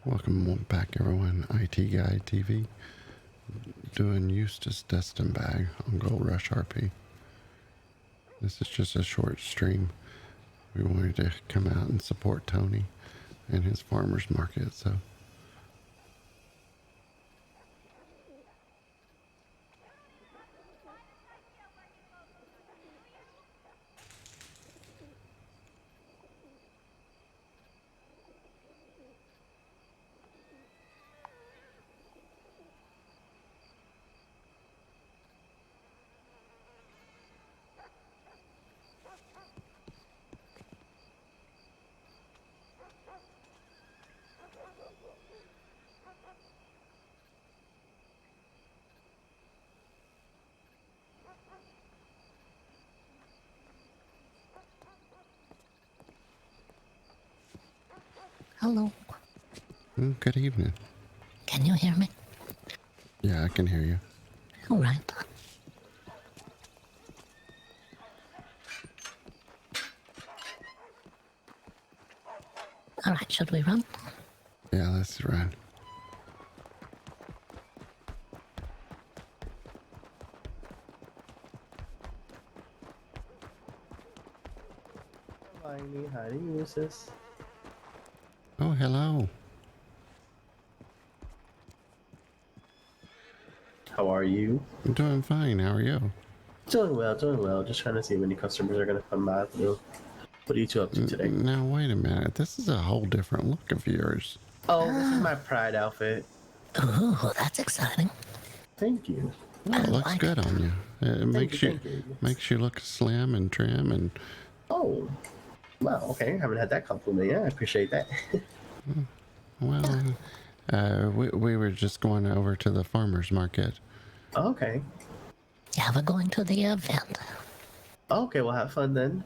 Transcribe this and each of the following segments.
Welcome back, everyone. ITeaGuyTV doing Eustace Dustinbagg on goldrushrp. This is just a short stream. We wanted to come out and support Tony and his farmers market, so. Hello. Good evening. Can you hear me? Yeah, I can hear you. All right. All right, should we run? Yeah, let's run. Hi, Eustace. Oh, hello. How are you? I'm doing fine. How are you? Doing well. Just trying to see when any customers are going to come by through. What are you two up to today? Now, wait a minute. This is a whole different look of yours. Oh, this is my pride outfit. Ooh, that's exciting. Thank you. Well, it looks like good on you. It makes you you. makes you look slim and trim and. Oh, well, okay. I haven't had that compliment yet. I appreciate that. Well, we were just going over to the farmers market. Okay. Yeah, we're going to the event. Okay, well, have fun then.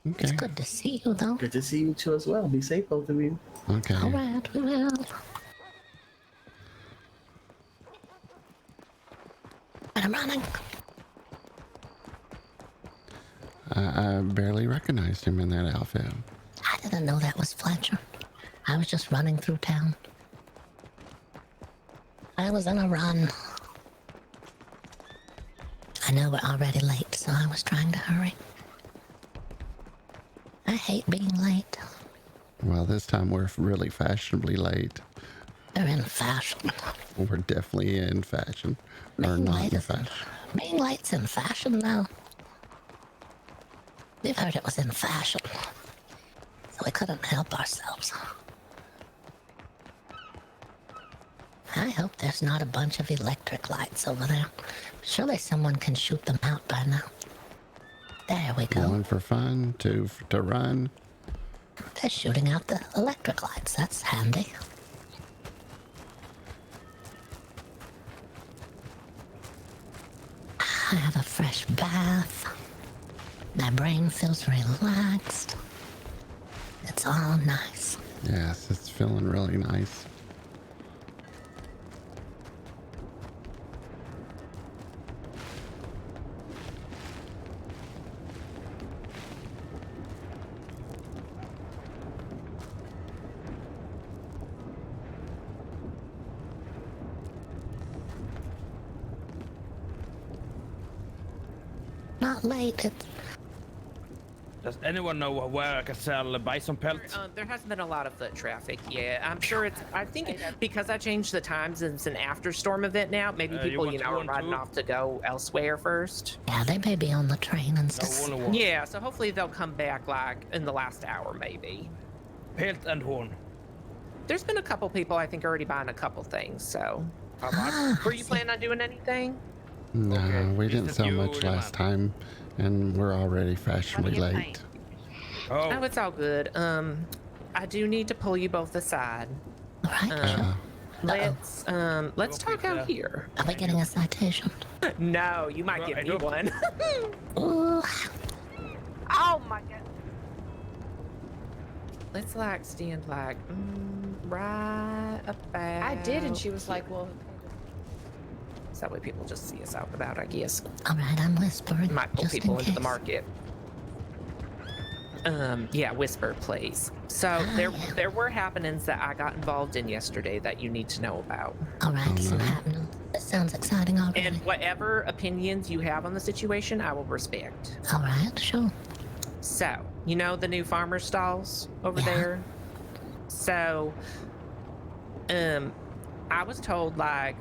Okay. It's good to see you, though. Good to see you two as well. Be safe, both of you. Okay. All right, we will. But I'm running. I barely recognized him in that outfit. I didn't know that was Fletcher. I was just running through town. I was on a run. I know we're already late, so I was trying to hurry. I hate being late. Well, this time we're really fashionably late. They're in fashion. We're definitely in fashion. Or Being not late in is fashion. Being late's in fashion now. We've heard it was in fashion. So we couldn't help ourselves. I hope there's not a bunch of electric lights over there. Surely someone can shoot them out by now. There we go. One for fun, two to run. They're shooting out the electric lights. That's handy. I have a fresh bath. My brain feels relaxed. It's all nice. Yes, it's feeling really nice. Not late. It's Does anyone know where I can sell bison pelts? There hasn't been a lot of foot traffic yet. I'm sure it's. I think because I changed the times and it's an after-storm event now. Maybe people, are riding off to go elsewhere first. yeah, they may be on the train and stuff. Yeah, so hopefully they'll come back like in the last hour, maybe. Pelt and horn. There's been a couple people I think already buying a couple things. So, How much? were you planning on doing anything? No, Okay. we Is didn't it sell you much or your last mom? time, and we're already fashionably late. Oh, Oh, it's all good. I do need to pull you both aside. All right. Let's talk out here. Are we getting a citation? No, you might Well, give I me don't- one. Ooh, Oh my god. Let's like stand like right about. I did, and she was like, well, So that way people just see us out and about, I guess. all right, I'm whispering. Might pull just people in into the case. market. Yeah, whisper, please. So there were happenings that I got involved in yesterday that you need to know about. All right, some no. happening. This sounds exciting already. And whatever opinions you have on the situation, I will respect. All right, sure. So, you know the new farmer stalls over Yeah. there? So, I was told, like,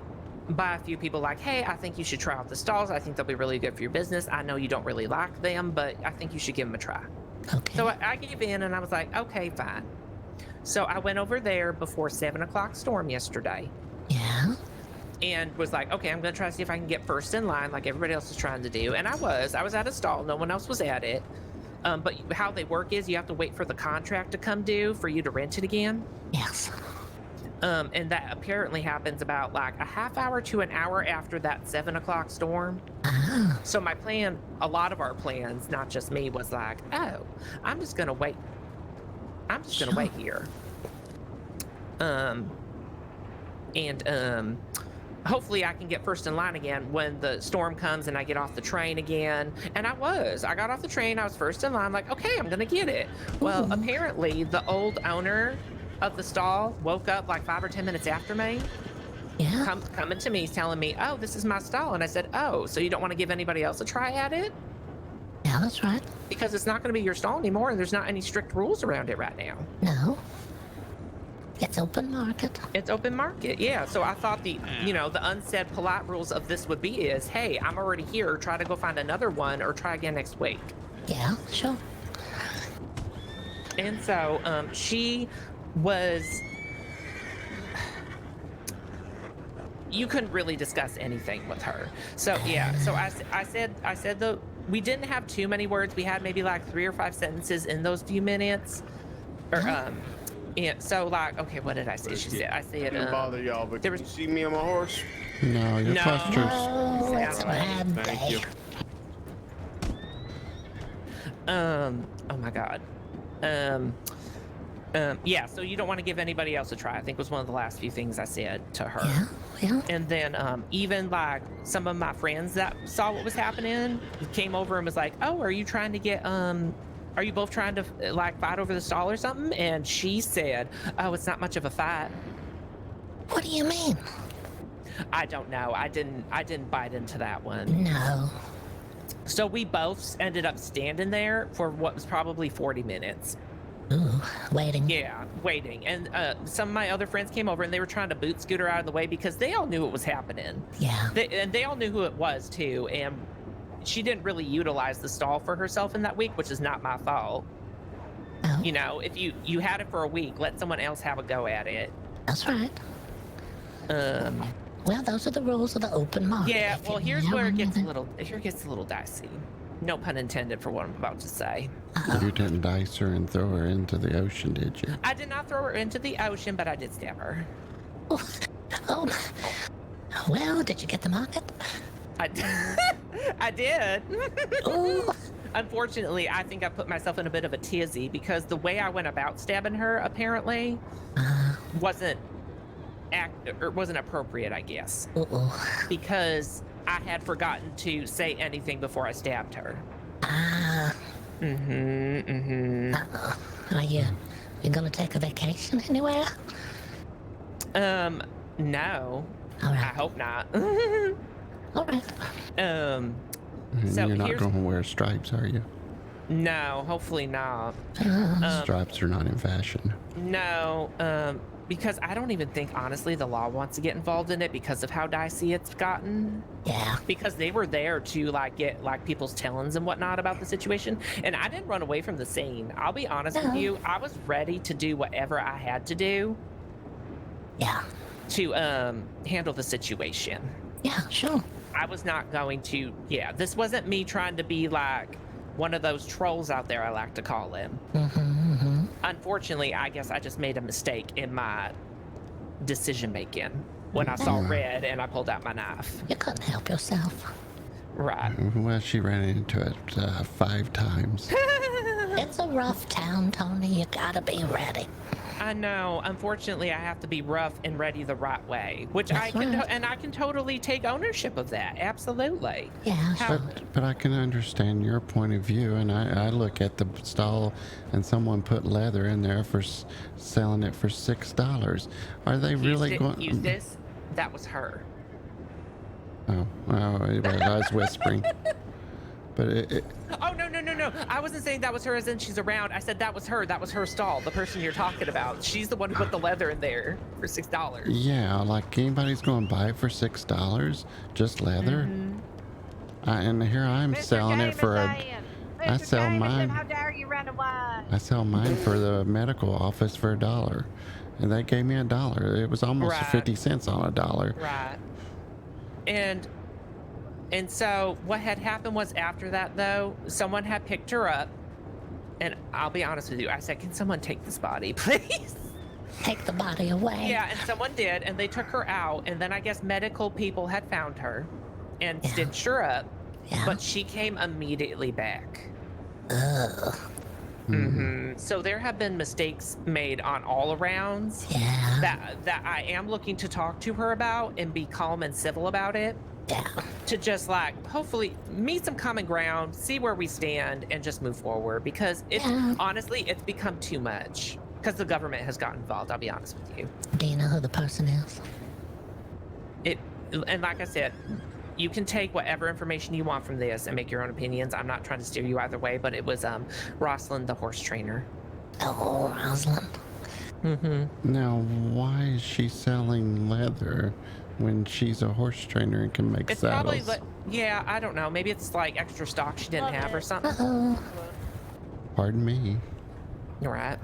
by a few people, like, hey, I think you should try out the stalls. I think they'll be really good for your business. I know you don't really like them, but I think you should give them a try. Okay. So I gave in and I was like, okay, fine. So I went over there before 7 o'clock storm yesterday Yeah. and was like, okay, I'm going to try to see if I can get first in line like everybody else is trying to do. And I was at a stall. No one else was at it. But how they work is you have to wait for the contract to come due for you to rent it again. Yes. And that apparently happens about like a half hour to an hour after that 7 o'clock storm. Ah. So my plan, a lot of our plans, not just me, was like, oh, I'm just gonna wait. I'm just gonna wait here. Hopefully I can get first in line again when the storm comes and I get off the train again. And I got off the train, I was first in line, like, okay, I'm gonna get it. Well, apparently the old owner of the stall woke up like 5 or 10 minutes after me. Yeah. Coming to me, telling me, oh, this is my stall. And I said, oh, so you don't want to give anybody else a try at it? Yeah, that's right. Because it's not going to be your stall anymore, and there's not any strict rules around it right now. No. It's open market. It's open market, yeah. So I thought the unsaid polite rules of this would be is, hey, I'm already here. Try to go find another one or try again next week. Yeah, sure. And so she was... You couldn't really discuss anything with her. So yeah, so I said we didn't have too many words. We had maybe like 3 or 5 sentences in those few minutes. Or yeah, so like, okay, what did I say? She said, I said, didn't bother y'all, but there can was- you see me on my horse? No, your No. clusters. Oh, it's a bad Thank day. you. Oh my god. Yeah, so you don't want to give anybody else a try, I think was one of the last few things I said to her. Yeah, yeah. And then even like some of my friends that saw what was happening came over and was like, oh, are you trying to get are you both trying to like fight over the stall or something? And she said, oh, it's not much of a fight. What do you mean? I don't know. I didn't bite into that one. No. So we both ended up standing there for what was probably 40 minutes. Ooh, waiting. Yeah, waiting. And some of my other friends came over and they were trying to boot scoot her out of the way because they all knew what was happening. Yeah. And they all knew who it was too. And she didn't really utilize the stall for herself in that week, which is not my fault. Oh, You know, if you had it for a week, let someone else have a go at it. that's right. Well, those are the rules of the open market. Yeah, if well, you here's know where it gets a anything. little dicey. No pun intended for what I'm about to say. You didn't dice her and throw her into the ocean, did you? I did not throw her into the ocean, but I did stab her. Oh, well, did you get the market? I did. Oh, Unfortunately, I think I put myself in a bit of a tizzy because the way I went about stabbing her apparently wasn't appropriate, I guess, because I had forgotten to say anything before I stabbed her. Are you gonna take a vacation anywhere? No. All I right. hope not. All right. And So you're not here's- going to wear stripes, are you? No, hopefully not. Stripes are not in fashion. No, because I don't even think, honestly, the law wants to get involved in it because of how dicey it's gotten. Yeah. Because they were there to like get like people's tellings and whatnot about the situation, and I didn't run away from the scene. I'll be honest with you, I was ready to do whatever I had to do Yeah. to handle the situation. Yeah. Sure. I was not going to. Yeah, this wasn't me trying to be like one of those trolls out there, I like to call him. Unfortunately, I guess I just made a mistake in my decision making when I saw red and I pulled out my knife. You couldn't help yourself. Right. Well, she ran into it 5 times. It's a rough town, Tony. You gotta be ready. I know. Unfortunately, I have to be rough and ready the right way, which I That's can, right. and I can totally take ownership of that. Absolutely. Yeah, How- sure. But I can understand your point of view, and I look at the stall, and someone put leather in there for selling it for $6. Are they really going? Eustace, that was her. Oh, anyway, I was whispering. But Oh, no. I wasn't saying that was her as in she's around. I said that was her. That was her stall, the person you're talking about. She's the one who put the leather in there for $6. yeah, like anybody's going to buy it for $6, just leather. And here I'm selling it for I sell mine. How dare you run away? I sell mine for the medical office for $1, and they gave me $1. It was almost Right. 50 cents on $1. Right. And so what had happened was after that, though, someone had picked her up. And I'll be honest with you. I said, can someone take this body, please? Take the body away. Yeah, and someone did. And they took her out. And then I guess medical people had found her and Yeah. stitched her up. Yeah. But she came immediately back. Ugh. So there have been mistakes made on all arounds Yeah. that I am looking to talk to her about and be calm and civil about it. Yeah. To just like hopefully meet some common ground, see where we stand, and just move forward, because it Yeah. honestly it's become too much because the government has gotten involved. I'll be honest with you. Do you know who the person is? And like I said, you can take whatever information you want from this and make your own opinions. I'm not trying to steer you either way, but it was Rosalind, the horse trainer. Oh, Rosalind. Now, why is she selling leather when she's a horse trainer and can make It's saddles? probably like, yeah, I don't know. Maybe it's like extra stock she didn't have or something. Uh-oh. Pardon me. You're right.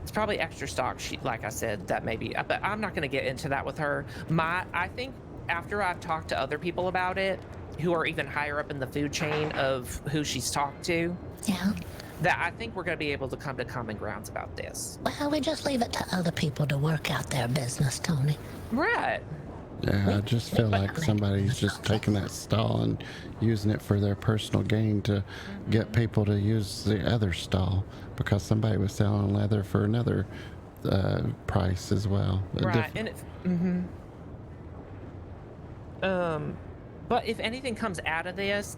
It's probably extra stock. She, like I said, that maybe, but I'm not going to get into that with her. I think after I've talked to other people about it, who are even higher up in the food chain of who she's talked to, Yeah. that I think we're going to be able to come to common grounds about this. Well, we just leave it to other people to work out their business, Tony. Right. Yeah, I just feel like somebody's just taking that stall and using it for their personal gain to get people to use the other stall because somebody was selling leather for another price as well. Right. And it's, but if anything comes out of this,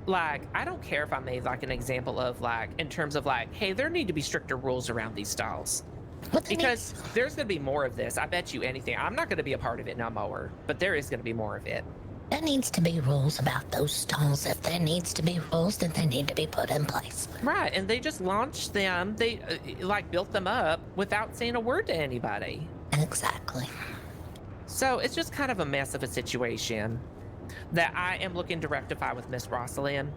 like, I don't care if I made like an example of like, in terms of like, hey, there need to be stricter rules around these stalls. What they Because there's going to be more of this. I bet you anything. I'm not going to be a part of it no more, but there is going to be more of it. There needs to be rules about those stalls. If there needs to be rules, then they need to be put in place. Right. And they just launched them. They like built them up without saying a word to anybody. Exactly. So it's just kind of a mess of a situation that I am looking to rectify with Miss Rosalind.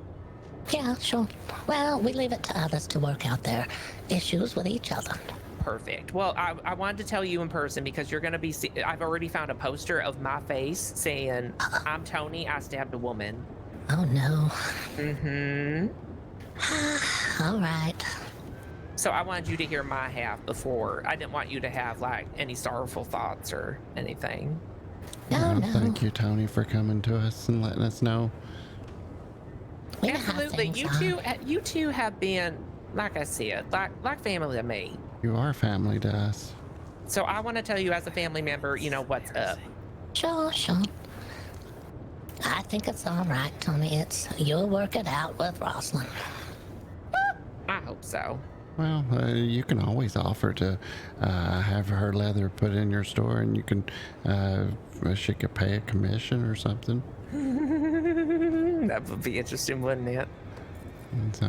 Yeah, sure. Well, we leave it to others to work out their issues with each other. Perfect. Well, I wanted to tell you in person because you're going to be, I've already found a poster of my face saying, I'm Tony, I stabbed a woman. Oh, no. All right. So I wanted you to hear my half before. I didn't want you to have like any sorrowful thoughts or anything. No, no. Thank you, Tony, for coming to us and letting us know. We know how Absolutely. things You two have been, like I said, like family to me. You are family to us. So I want to tell you as a family member, you know, what's up. Sure, sure. I think it's all right, Tony. You'll work it out with Rosalind. I hope so. Well, you can always offer to have her leather put in your store, and you can, she could pay a commission or something. That would be interesting, wouldn't it? And so,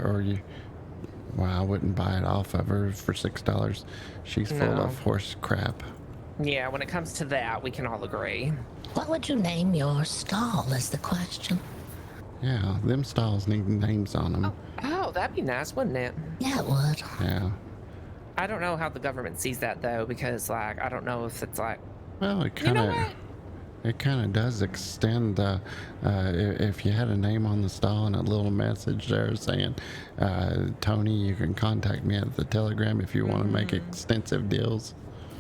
or you, well, I wouldn't buy it off of her for $6. She's full No. of horse crap. Yeah, when it comes to that, we can all agree. What would you name your stall is the question. Yeah, them stalls need names on them. Oh, that'd be nice, wouldn't it? Yeah, it would. Yeah. I don't know how the government sees that though, because like I don't know if it's like, Well, it you kind know of. what? It kind of does extend, if you had a name on the stall and a little message there saying, Tony, you can contact me at the Telegram if you want to make extensive deals.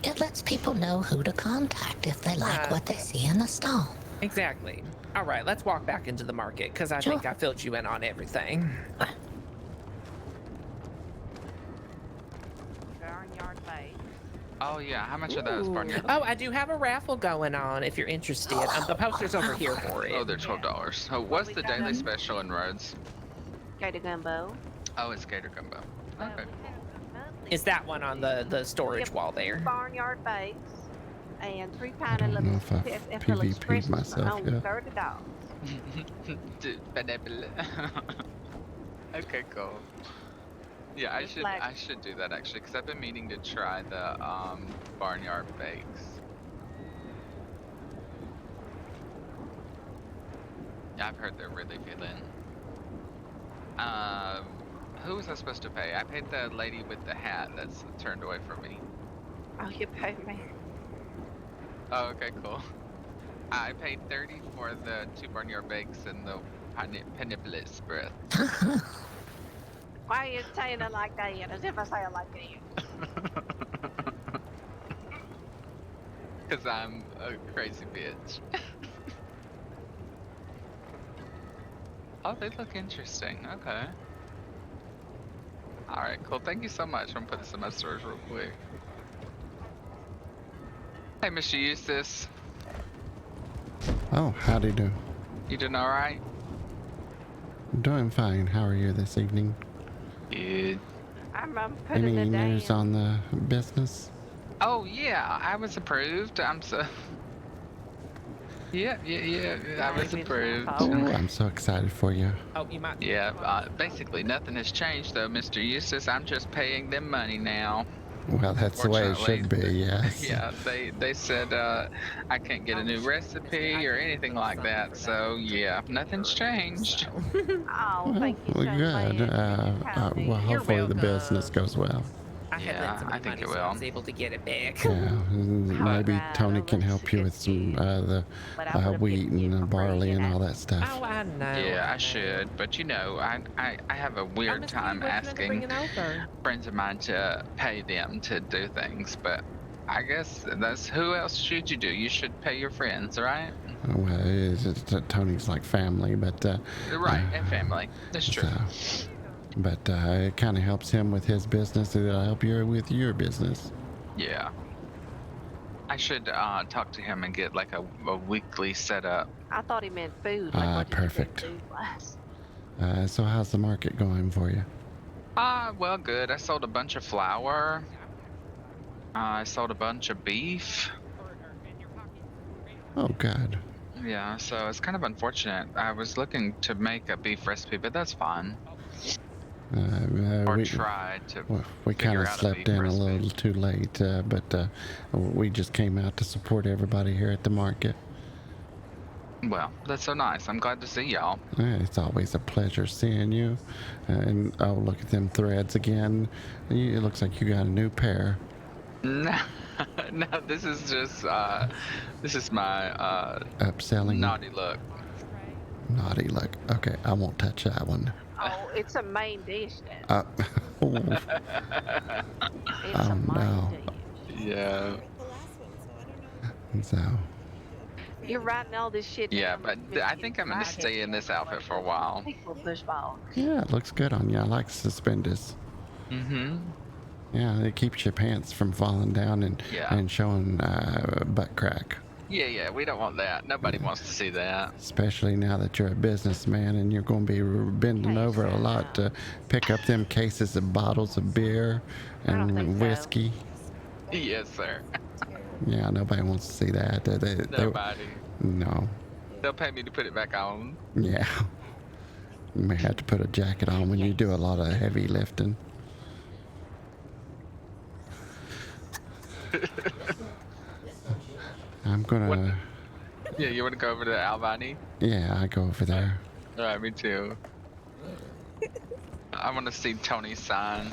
It lets people know who to contact if they like what they see in the stall. Exactly. All right, let's walk back into the market because I Sure. think I filled you in on everything. Barnyard Oh yeah, how much are those, Barnyard? Oh, I do have a raffle going on if you're interested. The poster's over here for it. Oh, they're $12. So what's the daily special in Rhodes? Gator gumbo. Oh, it's Gator Gumbo. Okay. Is that one on the storage wall there? Barnyard bakes and 3 I don't know if I've PvP'd myself yet. $30. Okay, cool. Yeah, I should do that actually, because I've been meaning to try the Barnyard bakes. Yeah, I've heard they're really feeling. Who was I supposed to pay? I paid the lady with the hat that's turned away from me. Oh, you paid me. Oh, okay, cool. I paid 30 for the 2 Barnyard bakes and the pineapple spread. Why are you saying it like that? As if I say it like that. Because I'm a crazy bitch. Oh, they look interesting. Okay. Alright, cool. Thank you so much. I'm gonna put this in my storage real quick. Hey, Mr. Eustace. Oh, howdy do. You doing alright? Doing fine. How are you this evening? Good. I'm putting Any it down. news on the business? Oh, yeah. I was approved. I'm so... Yeah. I was approved. Oh, I'm so excited for you. Oh, you might. Yeah, basically nothing has changed though, Mr. Eustace. I'm just paying them money now. Well, that's the way it should be, yes. Yeah, they said I can't get a new recipe or anything like that, so yeah, nothing's changed. Oh, thank you so Well, good. much. Well, hopefully the business goes well. I had Yeah, lent somebody I think money, it so I will. was able to get it back. Yeah, maybe Tony can help you with some the wheat and the barley and all that stuff. Oh, I know. Yeah, I I should, but you know, I have a weird time asking friends of mine to pay them to do things, but I guess that's who else should you do? You should pay your friends, right? Well, Tony's like family, but Right, and family. That's true. But it kind of helps him with his business. It'll help you with your business. Yeah. I should talk to him and get like a weekly setup. I thought he meant food. Like what did you Perfect. think food was? So how's the market going for you? Well, good. I sold a bunch of flour. I sold a bunch of beef. Oh, good. Yeah, so it's kind of unfortunate. I was looking to make a beef recipe, but that's fine. Or tried to. We kind figure of out a slept beef in recipe. a little too late, but we just came out to support everybody here at the market. Well, that's so nice. I'm glad to see y'all. It's always a pleasure seeing you. And oh, look at them threads again. It looks like you got a new pair. No, this is just this is my Upselling. naughty look. Naughty look. Okay, I won't touch that one. Oh, it's a main dish then. Oh, It's a main no. dish. Yeah. So, You're writing all this shit Yeah, down. but I think I'm gonna stay in this outfit for a while. People pushball. yeah, it looks good on you. I like suspenders. Mm-hmm. Yeah, it keeps your pants from falling down Yeah. and showing butt crack. Yeah, we don't want that. Nobody wants to see that. Especially now that you're a businessman and you're going to be bending over a lot to pick up them cases of bottles of beer don't think and so. whiskey. Yes, sir. Yeah, nobody wants to see that. Nobody. No. They'll pay me to put it back on. Yeah. You may have to put a jacket on when you do a lot of heavy lifting. I'm gonna. Yeah, you want to go over to Albany? Yeah, I go over there. All right, me too. I want to see Tony's sign.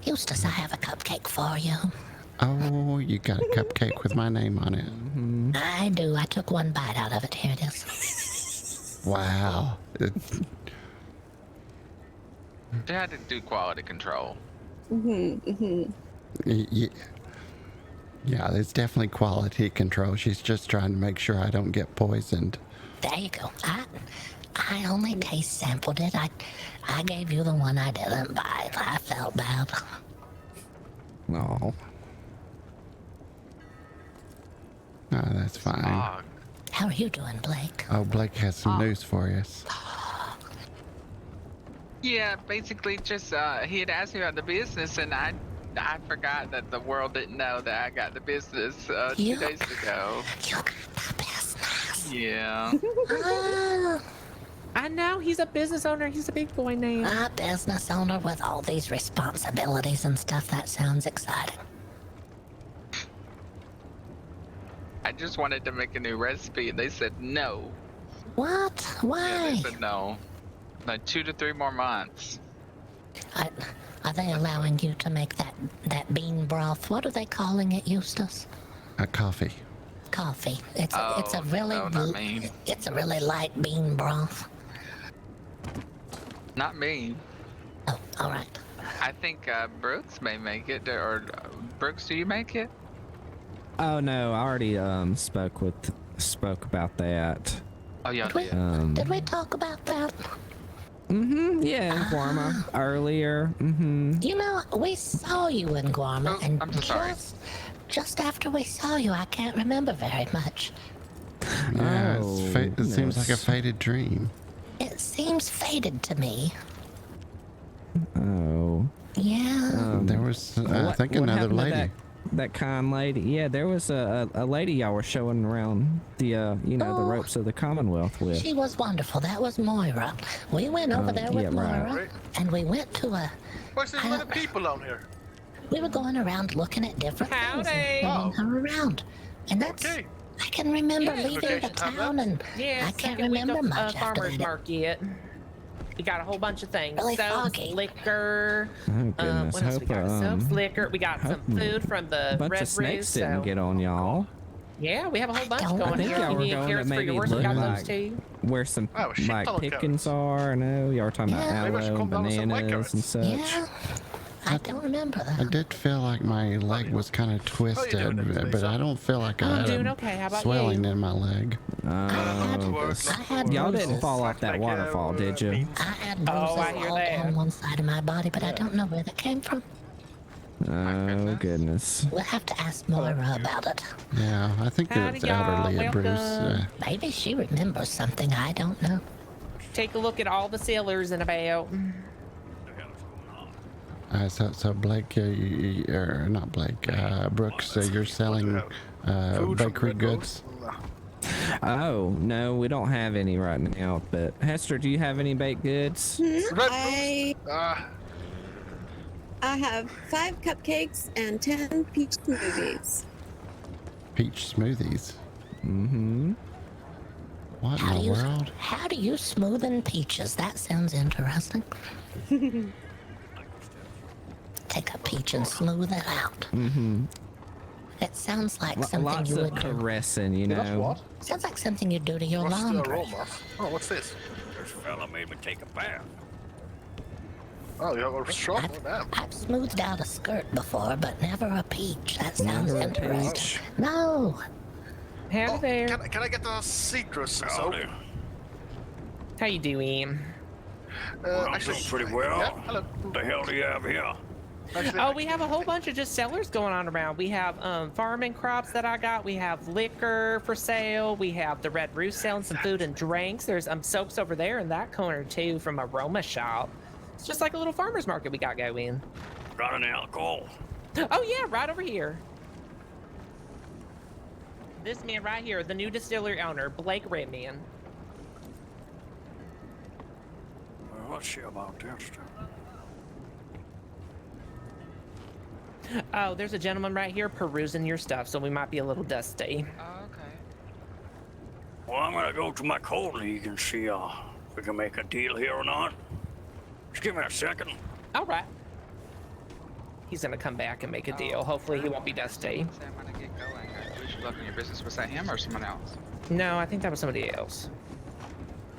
Eustace, I have a cupcake for you. Oh, you got a cupcake with my name on it. I do. I took one bite out of it. Here it is. Wow. They had to do quality control. Yeah, it's definitely quality control. She's just trying to make sure I don't get poisoned. There you go. I only taste sampled it. I gave you the one I didn't buy. I felt bad. No. No, that's fine. Fog. How are you doing, Blake? Oh, Blake has some news for us. Yeah, basically just he had asked me about the business, and I forgot that the world didn't know that I got the business 2 days ago. You got the business. Yeah. Ah, I know, he's a business owner. He's a big boy now. a business owner with all these responsibilities and stuff. That sounds exciting. I just wanted to make a new recipe, and they said no. What? Yeah, Why? they said no. Like 2 to 3 more months. Are they allowing you to make that bean broth? What are they calling it, Eustace? A coffee. Coffee. It's a really no, not me. it's a really light bean broth. Not me. Oh, all right. I think Brooks may make it, or Brooks, do you make it? Oh no, I already spoke about that. Oh yeah, Did we talk about that? Yeah, in Guarma earlier. You know, we saw you in Guarma, and I'm so sorry. just after we saw you, I can't remember very much. Yeah, Oh, it seems like a yes. faded dream. It seems faded to me. Oh. Yeah. There was, I What- think, what another happened to lady. That kind lady. Yeah, there was a lady y'all were showing around the the Oh. ropes of the Commonwealth with. She was wonderful. That was Moira. We went over there with yeah, right. Moira, and we went to a. Why's there I many don't- people on here? We were going around looking at different things Howdy. and moving her around, and that's. Okay. I can remember Yeah. leaving the Vacation time town, and Yeah, I can't second week remember of, much after farmer's that. market. We got a whole bunch of things. Really Soaps, foggy. liquor. Oh goodness, What else we got? Soaps, hope liquor. We got some hope food from the a bunch Red of snakes Roost, didn't so- get on y'all. Yeah, we have a whole bunch don't- going I think here. y'all You were need going to carrots for maybe yours. We got look those like- too. Where some Oh, a shit like ton of pickings carrots. are. I know y'all were talking Yeah. about Maybe I should aloe, come down with some white bananas and such. Yeah, I don't remember I that. did feel like my leg was kind of twisted, doing, but I don't feel like I I'm had doing a okay. How about swelling you? in my leg. I had Y'all didn't bruises. fall off that waterfall, did you? I had bruises Oh, I hear all that. down one side of my body, but I don't know where they came from. Oh goodness. We'll have to ask Moira about it. Yeah, I think Howdy, it's elderly y'all. at Bruce. Welcome. Maybe she remembers something I don't know. Take a look at all the sailors in about. So Blake, or not Blake, Brooks, you're selling Food from bakery Red goods. Rose? Oh no, we don't have any right now. But Hester, do you have any baked goods? Red Rose? I have 5 cupcakes and 10 peach smoothies. Peach smoothies. Mm-hmm. What in the world? How do you smoothen peaches? That sounds interesting. Take a peach and smooth it out. Mm-hmm. It sounds like something Lots you of would do. caressing, you That's know. what? Sounds like something you'd do to your What's the laundry. aroma? Oh, what's this? This fella made me take a bath. Oh, you have a straw? Oh, damn. I've smoothed out a skirt before, but never a peach. That sounds Never a interesting. peach. No. Howdy Oh, there. can I get the citrus soap? Howdy. How you doing? Well, I'm Actually, doing pretty well. Yeah, hello. What the hell do you have here? Actually, Oh, we have a whole bunch of just sellers going on around. We have farming crops that I got. We have liquor for sale. We have the Red Roost selling some food and drinks. There's soaps over there in that corner too from Aroma Shop. It's just like a little farmer's market we got going. Got any alcohol? Oh yeah, right over here. This man right here, the new distillery owner, Blake Redman. Well, let's see about this. Oh, there's a gentleman right here perusing your stuff, so we might be a little dusty. Oh, okay. Well, I'm gonna go to my coal league and see if we can make a deal here or not. Just give me a second. All right. He's gonna come back and make a deal. Hopefully he won't be dusty. Say I'm gonna get going. I wish you luck in your business. Was that him or someone else? No, I think that was somebody else.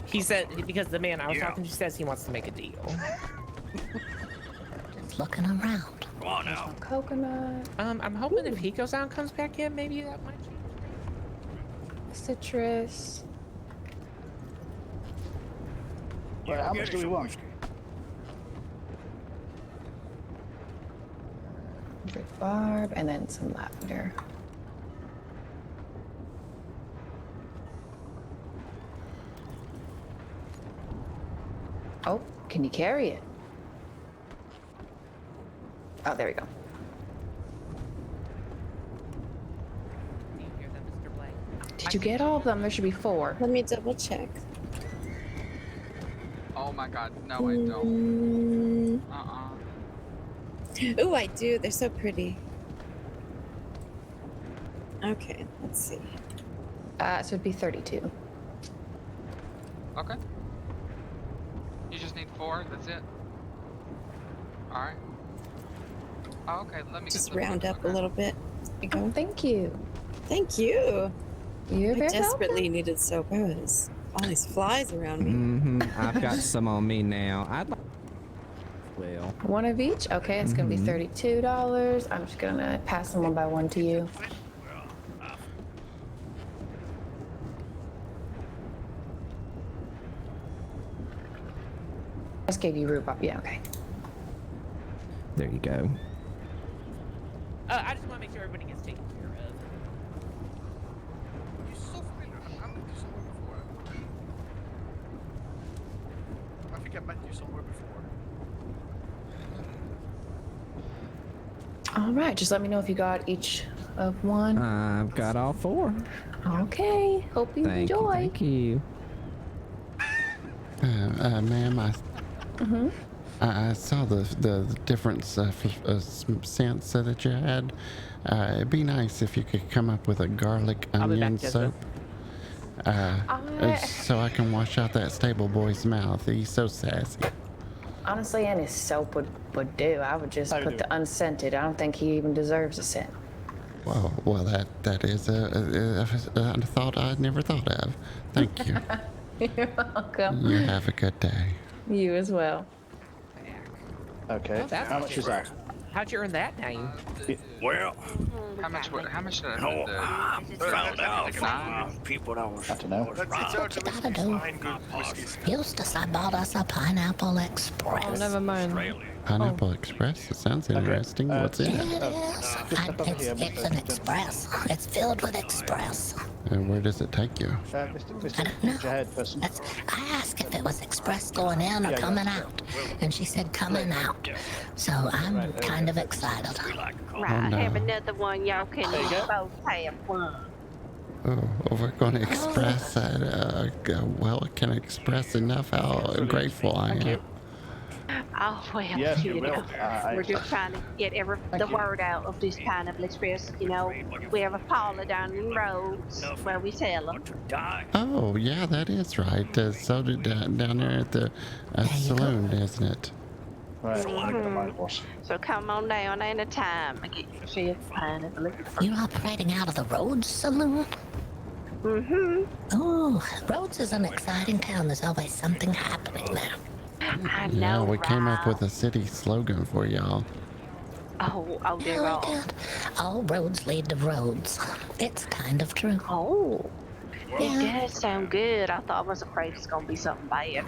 He said, because the man I was Yeah. talking to says he wants to make a deal. Just looking around. Come on now. Coconut, I'm hoping if he goes out and comes back in, maybe that might change. citrus. Yeah, how much do we want? Barb, and then some lavender. Oh, can you carry it? Oh, there we go. Did you get all of them? There should be 4. Let me double check. Oh my god, no I don't. Oh, I do. They're so pretty. Okay, let's see. So it'd be 32. Okay. You just need 4, that's it? Alright. Oh, okay, let me Just round up a little bit. There you go. Thank you. Thank you. You're I very desperately needed soap. I was all these flies around me. I've got some on me now. I'd like. Well. 1 of each? Okay, it's gonna be $32. I'm just gonna pass them 1 by 1 to you. I just gave you rhubarb. Yeah, okay. There you go. I just want to make sure everybody gets taken care of. You're so familiar. I met you somewhere before. I think I met you somewhere before. All right, just let me know if you got each of 1. I've got all 4. Okay, hope you enjoy. Thank you. Ma'am, I saw the different scents that you had. It'd be nice if you could come up with a garlic onion soap. So I can wash out that stable boy's mouth. He's so sassy. Honestly, any soap would do. I would just put the unscented. I don't think he even deserves a scent. Well, that is a thought I'd never thought of. Thank you. You're welcome. You have a good day. You as well. Okay. Oh, that's how much is that? How'd you earn that name? Well, how much did I put I found out from people that was. I don't know. What you gotta do? Eustace, I bought us a Pineapple Express. Oh, never mind. Pineapple Express? It sounds interesting. What's in it? It's an express. It's filled with express. And where does it take you? I asked if it was express going in or coming out, and she said coming out. So I'm kind of excited. Right, have another one. Y'all can both have one. Oh, we're going to express that. Well, I can express enough how grateful I am. Oh, well, Yes, you you know, will. we're just trying to get the word out of this Pineapple Express. You know, we have a parlor down in the roads where we sell them. Oh, yeah, that is right. So did down there at the saloon, isn't it? Right. So come on down anytime and get yourself a Pineapple Express. You're operating out of the Rhodes Saloon? Oh, Rhodes is an exciting town. There's always something happening there. I Yeah, know, we came up right? with a city slogan for y'all. Oh, they're all. All roads lead to Rhodes. It's kind of true. Oh. Yeah. It does sound good. I thought I was afraid it's gonna be something bad.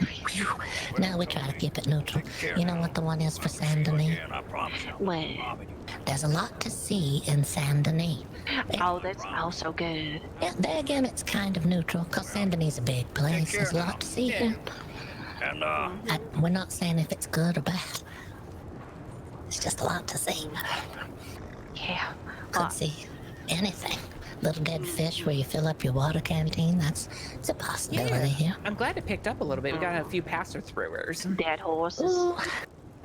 No, we try to keep it neutral. You know what the one is for Saint Denis? Well, there's a lot to see in Saint Denis. Oh, that's also good. Yeah, there again, it's kind of neutral, because Saint Denis is a big place. There's a lot to see here. And we're not saying if it's good or bad. It's just a lot to see. Yeah. Could see anything. Little dead fish where you fill up your water canteen. It's a possibility here. I'm glad it picked up a little bit. We got a few passer-throughers. Dead horses. Ooh.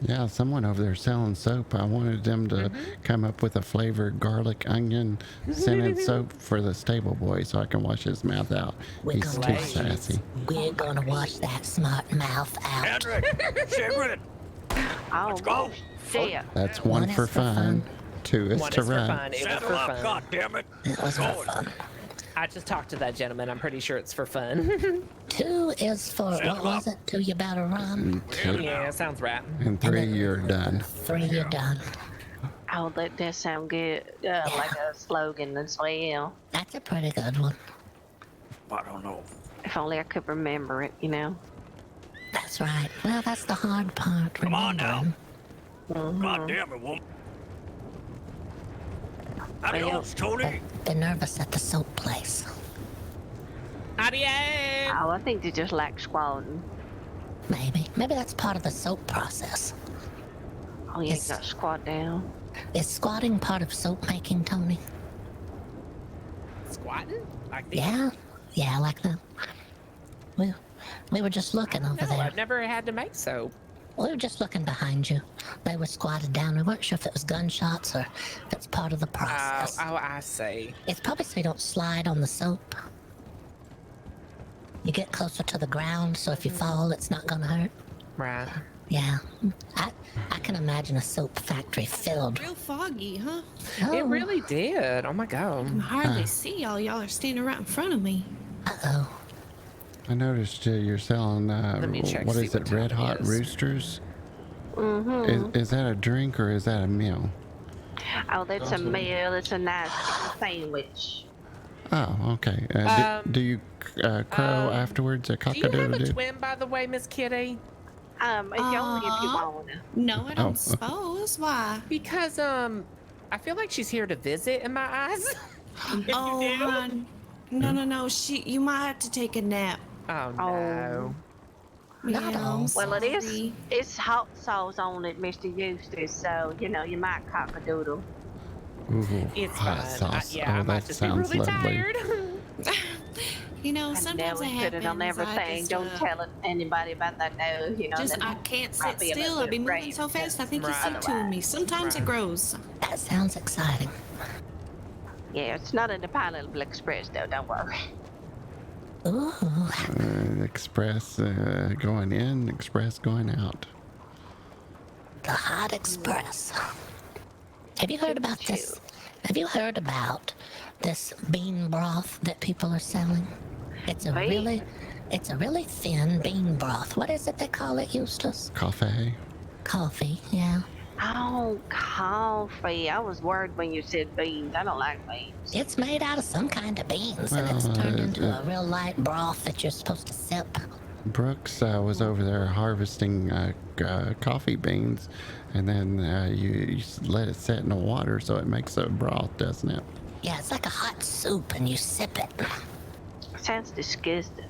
Yeah, someone over there selling soap. I wanted them to come up with a flavored garlic onion scented soap for the stable boy so I can wash his mouth out. He's too sassy. We're gonna wash that smart mouth out. Hendrik, Sigrid. Oh, let's go. Yeah. That's one for fun. 2 is One to is for run. fun. It was for fun. God damn it. It was for fun. I just talked to that gentleman. I'm pretty sure it's for fun. 2 is for, what was it? 2, you better run. Yeah, sounds right. And 3, you're done. 3, you're done. Oh, that does sound good. Like a slogan as well. That's a pretty good one. I don't know. If only I could remember it, you know. That's right. Well, that's the hard part. Come on now. remembering. God damn it, woman. Adios, Tony. They're nervous at the soap place. Adios. Oh, I think they just like squatting. Maybe that's part of the soap process. Oh, you got to squat down. Is squatting part of soap making, Tony? Squatting? Like this? Yeah, like that. We were just looking over there. I've never had to make soap. We were just looking behind you. They were squatted down. We weren't sure if it was gunshots or if it's part of the process. Oh, I see. It's probably so you don't slide on the soap. You get closer to the ground, so if you fall, it's not gonna hurt. Right. Yeah. I can imagine a soap factory filled. Real foggy, huh? It really did. Oh my god. I can hardly see y'all. Y'all are standing right in front of me. Uh-oh. I noticed you're selling, me check, what see is what it, time Red it Hot is. Roosters? Mm-hmm. Is that a drink or is that a meal? Oh, that's a meal. It's a nice sandwich. Oh, okay. Do you crow afterwards? A Do you have a cock-a-doodle-doo? twin, by the way, Miss Kitty? Only if you want to. No, I don't Oh. suppose. Why? Because I feel like she's here to visit in my eyes. Oh, hon. No. You might have to take a nap. Oh no. Not all. Well, it is. It's hot sauce on it, Mr. Eustace. So you might cock a doodle. Ooh, It's hot fine. sauce. Yeah, I Oh, might that just be sounds really lovely. tired. Sometimes we put it on everything. Don't tell anybody about that. No, I can't sit still. I'll be moving so fast. I think you see two of me. Sometimes it grows. That sounds exciting. Yeah, it's not in the Pineapple Express though. Don't worry. Ooh. Express going in, express going out. The Hot Express. Have you heard about this? Have you heard about this bean broth that people are selling? It's a really thin bean broth. What is it they call it, Eustace? Coffee. Coffee, yeah. Oh, coffee. I was worried when you said beans. I don't like beans. It's made out of some kind of beans, and it's turned into a real light broth that you're supposed to sip. Brooks was over there harvesting coffee beans, and then you let it set in the water so it makes a broth, doesn't it? Yeah, it's like a hot soup, and you sip it. Sounds disgusting.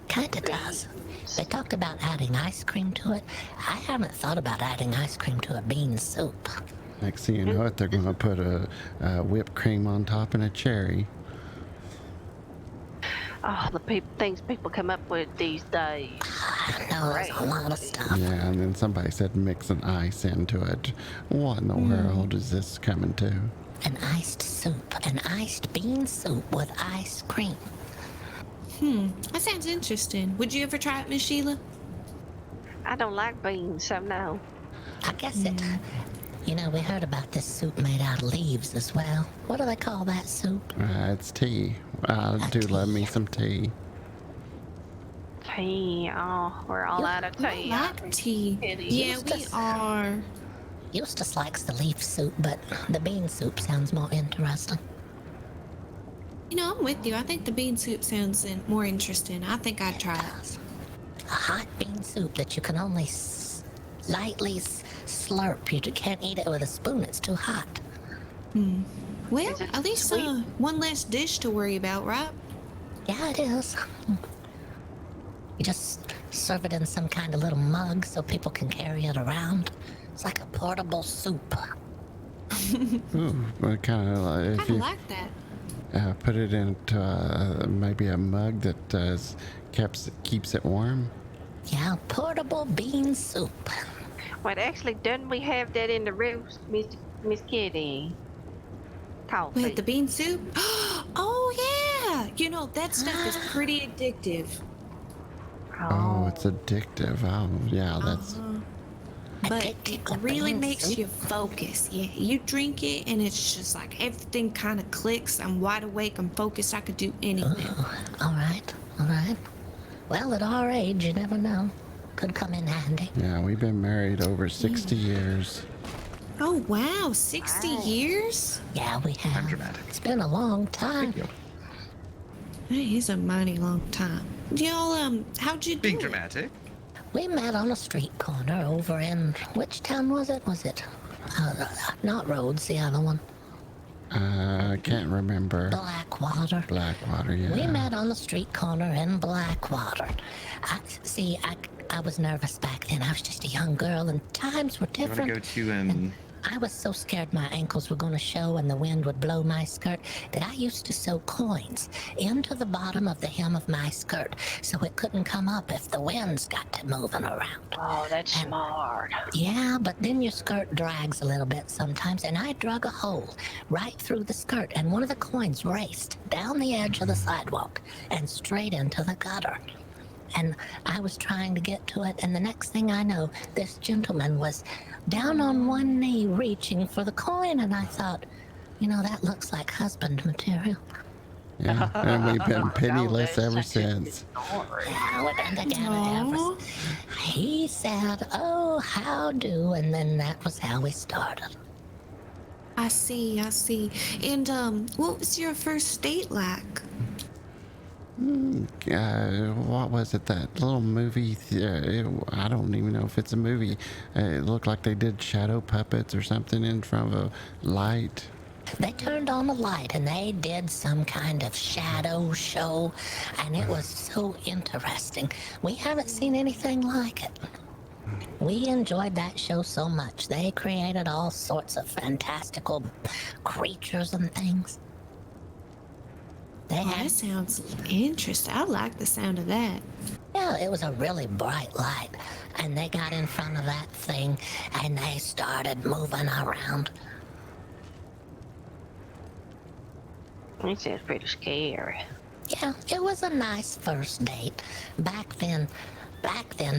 Kinda does. They talked about adding ice cream to it. I haven't thought about adding ice cream to a bean soup. Next thing you know it, they're going to put a whipped cream on top and a cherry. Oh, the things people come up with these days. I know, there's a lot of stuff. Yeah, and then somebody said mix an ice into it. What in the world is this coming to? An iced soup. An iced bean soup with ice cream. That sounds interesting. Would you ever try it, Miss Sheila? I don't like beans, so no. I guess it... You know, we heard about this soup made out of leaves as well. What do they call that soup? It's tea. I do love me some tea. Tea. Oh, we're all out of tea. I like tea. Yeah, we are. Eustace likes the leaf soup, but the bean soup sounds more interesting. I'm with you. I think the bean soup sounds more interesting. I think I'd try it. A hot bean soup that you can only lightly slurp. You can't eat it with a spoon. It's too hot. Well, at least one less dish to worry about, right? Yeah, it is. You just serve it in some kind of little mug so people can carry it around. It's like a portable soup. Ooh, kind of like if you like that. put it into maybe a mug that keeps it warm. Yeah, portable bean soup. Well, actually, didn't we have that in the roast, Miss Kitty? Coffee. Wait, the bean soup? Oh, yeah! That stuff is pretty addictive. Oh, it's addictive. Oh, yeah, that's... But it really makes you focus. Yeah, you drink it and it's just like everything kind of clicks. I'm wide awake. I'm focused. I could do anything. All right. Well, at our age, you never know. Could come in handy. Yeah, we've been married over 60 years. Oh, wow. 60 years? Yeah, we have. I'm dramatic. It's been a long time. It is a mighty long time. Y'all, how'd you do Being it? dramatic? We met on a street corner over in, which town was it? Was it, not Rhodes, the other one? I can't remember. Blackwater. Blackwater, yeah. We met on the street corner in Blackwater. I was nervous back then. I was just a young girl, and times were different. You want to go to I was so scared my ankles were going to show and the wind would blow my skirt that I used to sew coins into the bottom of the hem of my skirt so it couldn't come up if the winds got to moving around. Oh, that's smart. Yeah, but then your skirt drags a little bit sometimes, and I dug a hole right through the skirt, and one of the coins raced down the edge of the sidewalk and straight into the gutter. And I was trying to get to it, and the next thing I know, this gentleman was down on one knee reaching for the coin, and I thought, you know, that looks like husband material. Yeah, and we've been penniless ever since. Yeah, we've been together ever since. He said, oh, how do, and then that was how we started. I see. And what was your first date like? What was it? That little movie? I don't even know if it's a movie. It looked like they did shadow puppets or something in front of a light. They turned on a light and they did some kind of shadow show, and it was so interesting. We haven't seen anything like it. We enjoyed that show so much. They created all sorts of fantastical creatures and things. That sounds interesting. I like the sound of that. Yeah, it was a really bright light, and they got in front of that thing and they started moving around. It sounds pretty scary. Yeah, it was a nice first date. Back then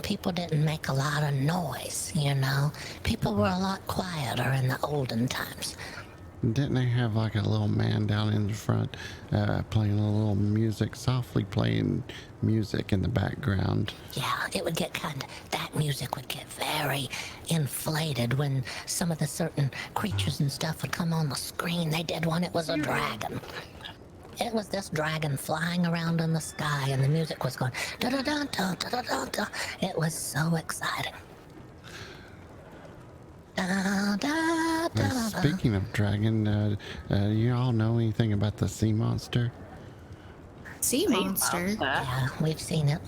people didn't make a lot of noise, you know. People were a lot quieter in the olden times. Didn't they have like a little man down in the front playing a little music, softly playing music in the background? Yeah, it would get that music would get very inflated when some of the certain creatures and stuff would come on the screen. They did one, it was a dragon. It was this dragon flying around in the sky, and the music was going da-da-da-da, da-da-da-da. It was so exciting. Da, da, da, Speaking of dragon, you all know anything about the sea monster? Sea monster? Yeah, we've seen it.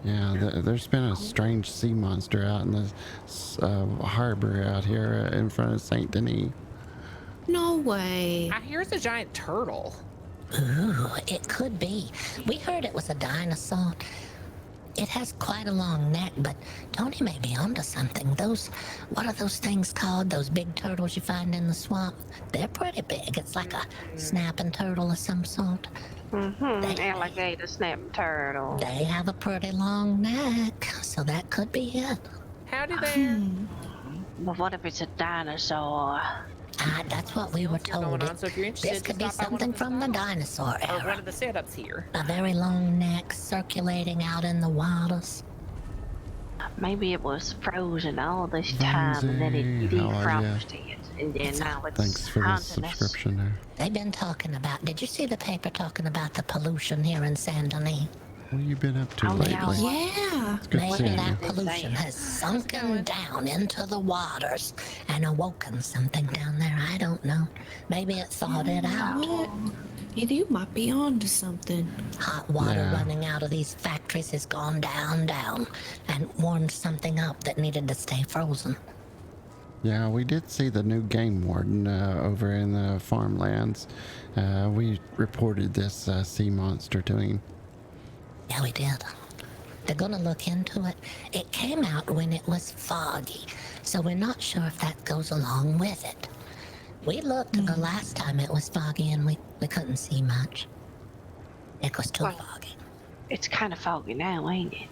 Yeah, there's been a strange sea monster out in the harbor out here in front of St. Denis. No way. I hear it's a giant turtle. Ooh, it could be. We heard it was a dinosaur. It has quite a long neck, but Tony may be onto something. What are those things called? Those big turtles you find in the swamp? They're pretty big. It's like a snapping turtle of some sort. Alligator snapping turtle. They have a pretty long neck, so that could be it. How do they? But what if it's a dinosaur? That's what we were told. So if you're interested, This could be something from the dinosaur or era. one of the setups here. A very long neck circulating out in the waters. Maybe it was frozen all this time and then it defrosted. And then now it's Thanks for the haunting us. subscription there. They've been talking about, did you see the paper talking about the pollution here in Saint Denis? What have you been up to lately? Yeah. It's good Maybe seeing that you. pollution has sunken down into the waters and awoken something down there. I don't know. Maybe it thawed it out. You might be onto something. Hot water running out of these factories has gone down, and warmed something up that needed to stay frozen. Yeah, we did see the new game warden over in the farmlands. We reported this sea monster to him. Yeah, we did. They're gonna look into it. It came out when it was foggy, so we're not sure if that goes along with it. We looked the last time it was foggy and we couldn't see much. It was too foggy. It's kind of foggy now, ain't it?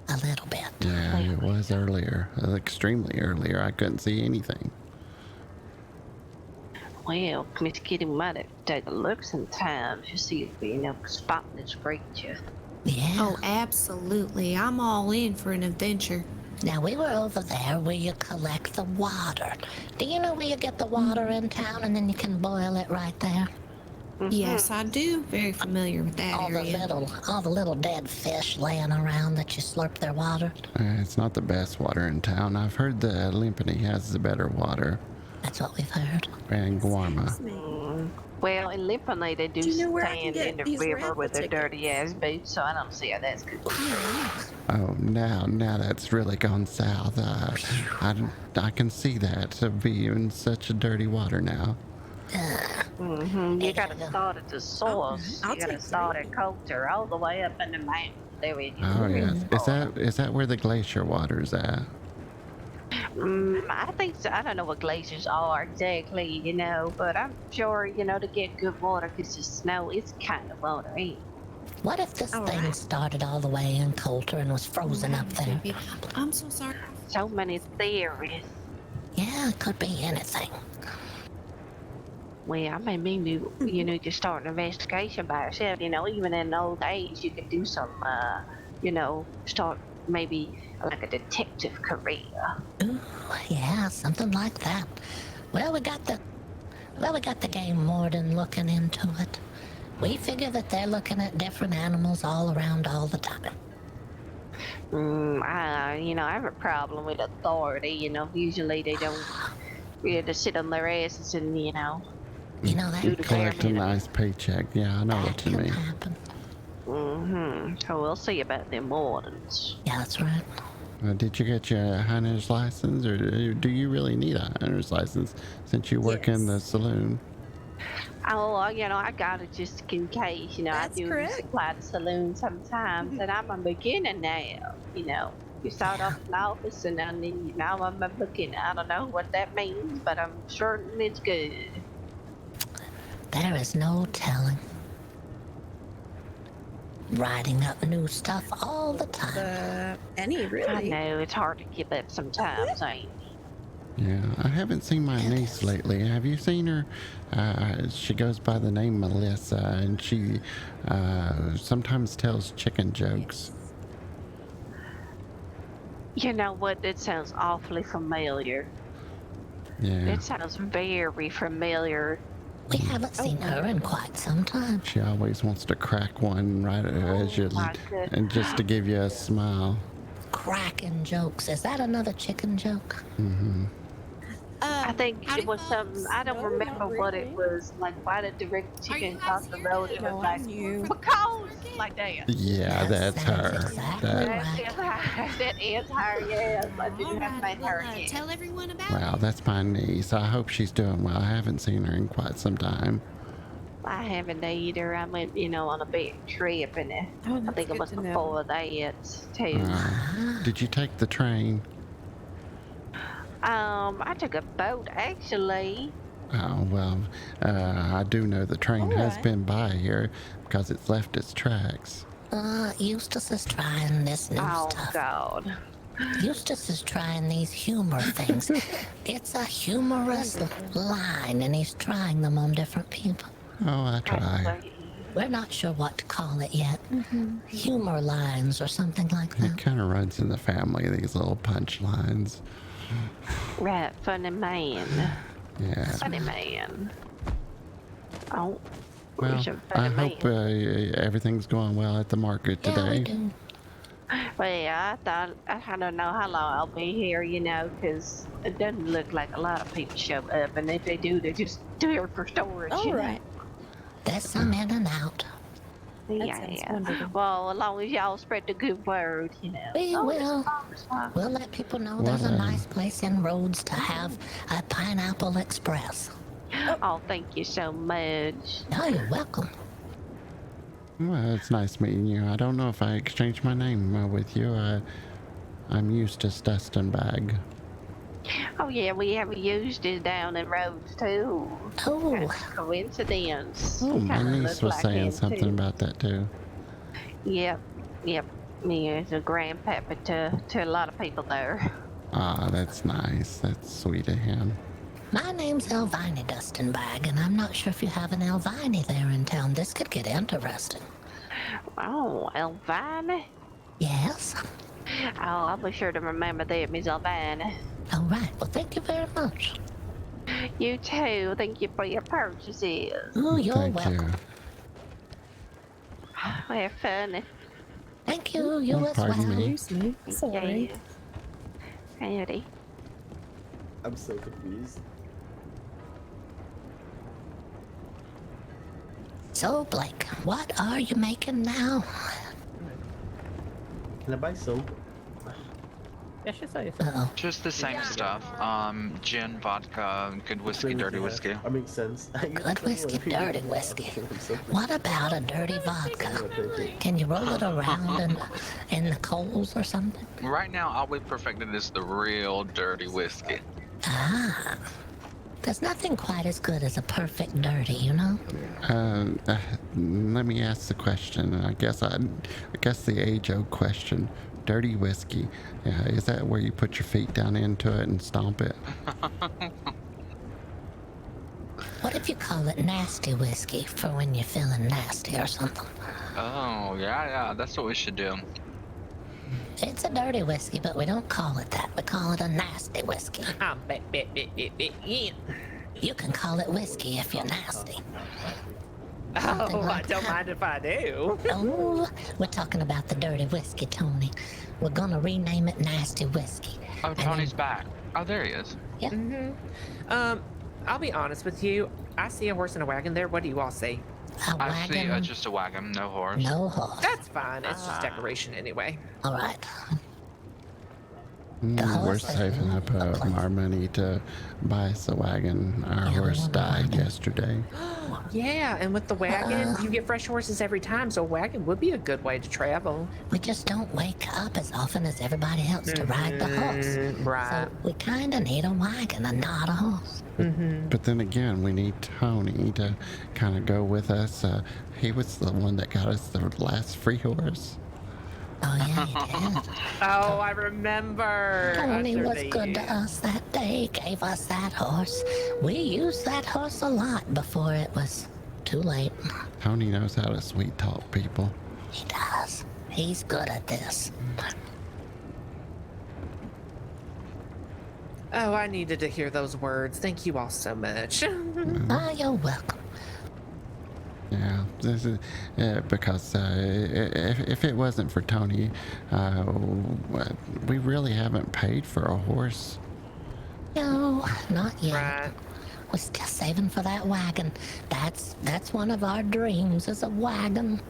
A little bit. Yeah, it was earlier. Extremely earlier. I couldn't see anything. Well, Miss Kitty might have to take a look sometimes to see if we spot this creature. Yeah. Oh, absolutely. I'm all in for an adventure. Now, we were over there where you collect the water. Do you know where you get the water in town and then you can boil it right there? Yes, I do. Very familiar with that area. All the little dead fish laying around that you slurp their water. It's not the best water in town. I've heard the Limpany has the better water. That's what we've heard. And Guarma. Well, in Limpany, they do stand in the river with their dirty ass boots, so I don't see how that's good. Oh, now that's really gone south. I can see that being such a dirty water now. You gotta start at the source. You gotta start at Coulter all the way up in the mountain. There we go. Oh yes. Is that where the glacier water's at? I think so. I don't know what glaciers are exactly, you know, but I'm sure, you know, to get good water, because the snow is kind of watery. What if this thing started all the way in Coulter and was frozen up there? I'm so sorry. So many theories. Yeah, it could be anything. Well, I may mean you need to start an investigation by yourself. You know, even in the old age, you could do some, you know, start maybe like a detective career. Ooh, yeah, something like that. Well, we got the game warden looking into it. We figure that they're looking at different animals all around all the time. You know, I have a problem with authority. You know, usually they don't really sit on their asses and, you know. You know that. Collect a nice paycheck. Yeah, I know what you mean. Happen. So we'll see about them wardens. Yeah, that's right. Did you get your hunter's license, or do you really need a hunter's license since you work in the saloon? Oh, you know, I got it just in case. You know, I do supply the saloon sometimes, and I'm a beginner now. You know, you start off in office, and then now I'm a beginner. I don't know what that means, but I'm certain it's good. There is no telling. Writing up new stuff all the time. Really? I know, it's hard to keep up sometimes, ain't it? Yeah, I haven't seen my niece lately. Have you seen her? She goes by the name Melissa, and she sometimes tells chicken jokes. You know what? It sounds awfully familiar. Yeah. It sounds very familiar. We haven't seen her in quite some time. She always wants to crack one right as you, and just to give you a smile. Cracking jokes. Is that another chicken joke? Mm-hmm. I think it was something. I don't remember what it was. Like, why did the Rick chicken cross the road? It was like, because, like that. Yeah, that's her. Exactly That is her, yes. I didn't have my her yet. Tell everyone about Wow, that's my niece. I hope she's doing well. I haven't seen her in quite some time. I haven't either. I went, you know, on a big trip, and I think it was before that, too. Did you take the train? I took a boat, actually. Oh, well, I do know the train has been by here because it's left its tracks. Eustace is trying this new stuff. Oh, God. Eustace is trying these humor things. It's a humorous line, and he's trying them on different people. Oh, I try. We're not sure what to call it yet. Humor lines or something like that. It kind of runs in the family, these little punch lines. Right, funny man. Yeah. Funny man. Oh. Well, I hope everything's going well at the market today. Yeah, we do. Well, I don't know how long I'll be here, you know, because it doesn't look like a lot of people show up, and if they do, they just do it for storage. All right. There's some in and out. Yeah. Well, as long as y'all spread the good word, you know. We will. We'll let people know there's a nice place in Rhodes to have a Pineapple Express. Oh, thank you so much. Oh, you're welcome. Well, it's nice meeting you. I don't know if I exchanged my name with you. I'm Eustace Dustinbagg. Oh, yeah, we have used it down in Rhodes, too. Oh. That's a coincidence. Oh, my niece was saying something too. about that, too. Yep. Me as a grandpapa to a lot of people there. Ah, that's nice. That's sweet of him. My name's Elvina Dustinbagg, and I'm not sure if you have an Elvina there in town. This could get interesting. Oh, Elvina? Yes. Oh, I'll be sure to remember that, Miss Elvina. All right. Well, thank you very much. You too. Thank you for your purchases. Oh, you're Thank welcome. you. We're fun. Thank you. You Oh, as pardon well. me. Excuse me. Sorry. Howdy. I'm so confused. So, Blake, what are you making now? Can I buy soap? Yeah, she say Uh-oh. Just the same stuff. Gin, vodka, good whiskey, dirty whiskey. That makes sense. Good whiskey, dirty whiskey. What about a dirty vodka? Can you roll it around in the coals or something? Right now, all we perfected is the real dirty whiskey. Ah. There's nothing quite as good as a perfect dirty, you know? Let me ask the question. I guess the age-old question. Dirty whiskey. Is that where you put your feet down into it and stomp it? What if you call it nasty whiskey for when you're feeling nasty or something? Oh, yeah, that's what we should do. It's a dirty whiskey, but we don't call it that. We call it a nasty whiskey. You can call it whiskey if you're nasty. Oh, like I don't mind if I do. Oh, we're talking about the dirty whiskey, Tony. We're gonna rename it nasty whiskey. Oh, Tony's back. Oh, there he is. Yeah. I'll be honest with you. I see a horse and a wagon there. What do you all see? A I see wagon? just a wagon, no horse. No horse. That's fine. It's just decoration anyway. All right. We're horse- saving up our money to buy us a wagon. Our horse died yesterday. Yeah, and with the wagon, you get fresh horses every time, so a wagon would be a good way to travel. We just don't wake up as often as everybody else to ride the horse. Right. So we kind of need a wagon and not a horse. But then again, we need Tony to kind of go with us. He was the one that got us the last free horse. Oh, yeah, he did. Oh, I remember. Tony was Underneath. good to us that day, gave us that horse. We used that horse a lot before it was too late. Tony knows how to sweet talk people. He does. He's good at this. Oh, I needed to hear those words. Thank you all so much. Ah, you're welcome. Yeah, this is because if it wasn't for Tony, we really haven't paid for a horse. No, not yet. Right. We're still saving for that wagon. That's one of our dreams, is a wagon.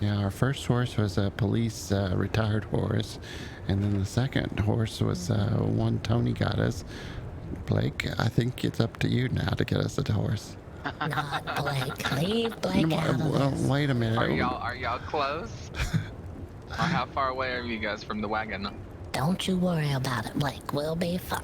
Yeah, our first horse was a police retired horse, and then the second horse was one Tony got us. Blake, I think it's up to you now to get us a horse. Not Blake. Leave Blake out of this. Wait a minute. Are y'all close? Or how far away are you guys from the wagon? Don't you worry about it, Blake. We'll be fine.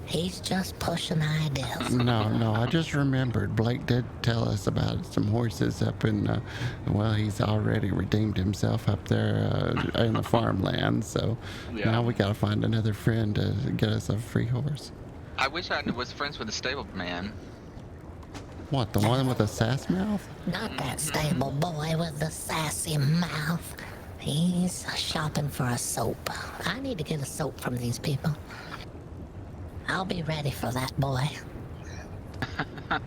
He's just pushing ideas. No, I just remembered. Blake did tell us about some horses up in, well, he's already redeemed himself up there in the farmland, so now we gotta find another friend to get us a free horse. I wish I was friends with the stable man. What, the one with the sass mouth? Not that stable boy with the sassy mouth. He's shopping for a soap. I need to get a soap from these people. I'll be ready for that boy. You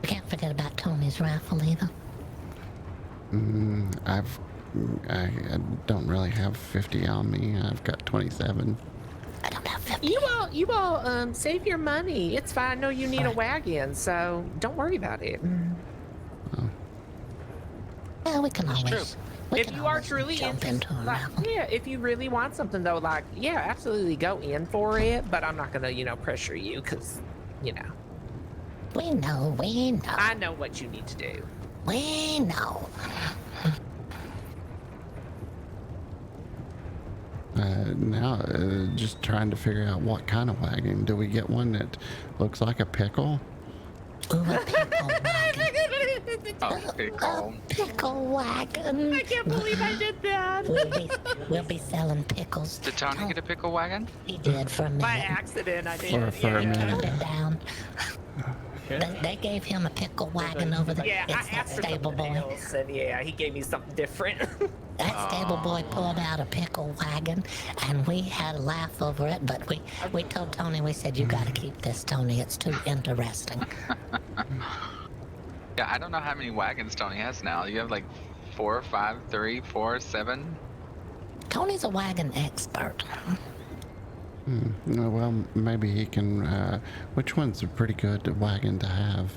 can't forget about Tony's raffle either. I don't really have 50 on me. I've got 27. I don't have 50. You all save your money. It's fine. I know you need a wagon, so don't worry about it. Yeah, we can always. If you are truly jump into a raffle. yeah, if you really want something though, like yeah, absolutely go in for it. But I'm not gonna, pressure you because, We know. I know what you need to do. We know. Now, just trying to figure out what kind of wagon. Do we get one that looks like a pickle? Ooh, a pickle wagon. Oh, pickle. Pickle wagon. I can't believe I did that. We'll be selling pickles. Did Tony get a pickle wagon? He did for a minute. By accident, I did. For a minute. Turned it down. They gave him a pickle wagon over there. Yeah, It's I that asked for stable something boy. else, and yeah, he gave me something different. That stable boy pulled out a pickle wagon, and we had a laugh over it. But we told Tony, we said, "You got to keep this, Tony. It's too interesting." Yeah, I don't know how many wagons Tony has now. You have like 4, 5, 3, 4, 7. Tony's a wagon expert. Well, maybe he can. Which one's a pretty good wagon to have?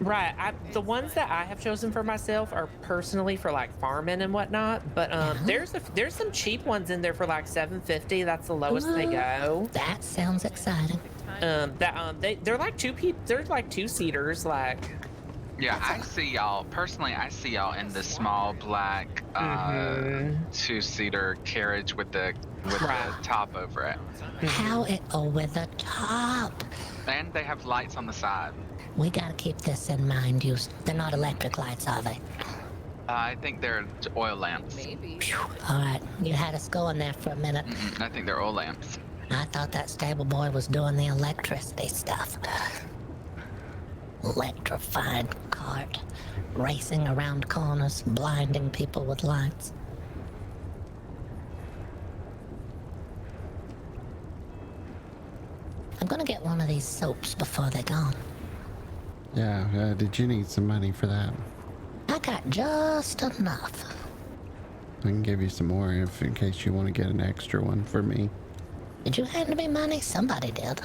Right. The ones that I have chosen for myself are personally for like farming and whatnot. But there's some cheap ones in there for like $750. That's the lowest they go. That sounds exciting. They're like they're like 2-seaters. Like. Yeah, I see y'all personally. I see y'all in the small black 2-seater carriage with the top over it. With the top. And they have lights on the side. We gotta keep this in mind. They're not electric lights, are they? I think they're oil lamps. Maybe. All right, you had us going there for a minute. I think they're oil lamps. I thought that stable boy was doing the electricity stuff. Electrified cart, racing around corners, blinding people with lights. I'm gonna get one of these soaps before they're gone. Yeah, did you need some money for that? I got just enough. I can give you some more in case you want to get an extra one for me. Did you hand me money? Somebody did.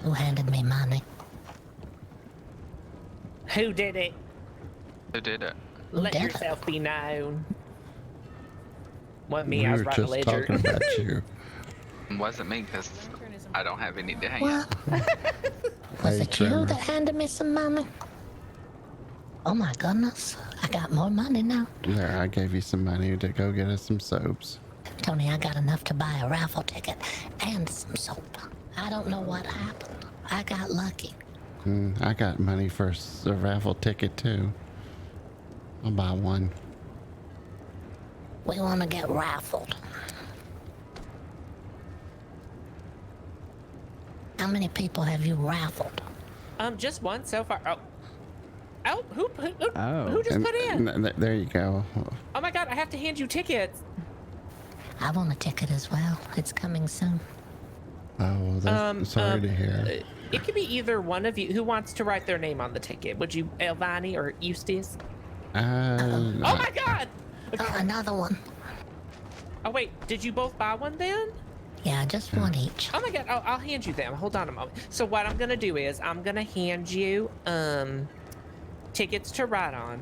Who handed me money? Who did it? Who did it? Let yourself be known. What me? We I was were writing a just ledger. talking about you. It wasn't me because I don't have any to hand. What? Was Hey, it you Trevor. that handed me some money? Oh my goodness, I got more money now. There, I gave you some money to go get us some soaps. Tony, I got enough to buy a raffle ticket and some soap. I don't know what happened. I got lucky. I got money for a raffle ticket too. I'll buy one. We want to get raffled. How many people have you raffled? Just one so far. Oh, who just And- put in? There you go. Oh my God, I have to hand you tickets. I want a ticket as well. It's coming soon. Oh, that's sorry to hear. It could be either one of you. Who wants to write their name on the ticket? Would you, Elvani or Eustace? Oh my God! Oh, another one. Oh wait, did you both buy one then? Yeah, just one each. Oh my God, I'll hand you them. Hold on a moment. So what I'm gonna do is I'm gonna hand you tickets to ride on,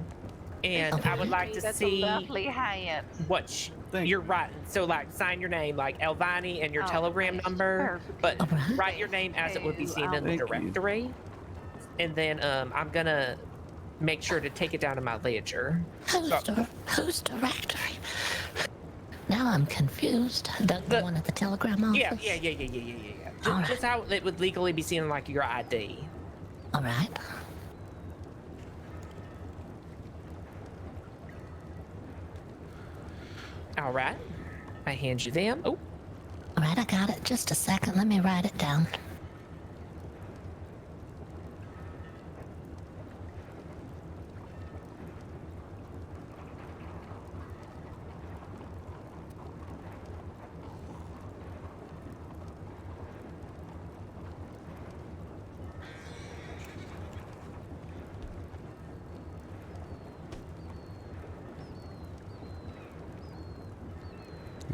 and I would like to That's see a lovely hat. what you're writing. So like sign your name like Elvani and your telegram number, but write your name as it would be seen in the directory. And then I'm gonna make sure to take it down to my ledger. Whose directory? Now I'm confused. The one at the telegram office? Yeah. Just how it would legally be seen like your ID. All right. All right. I hand you them. Oh. All right, I got it. Just a second. Let me write it down.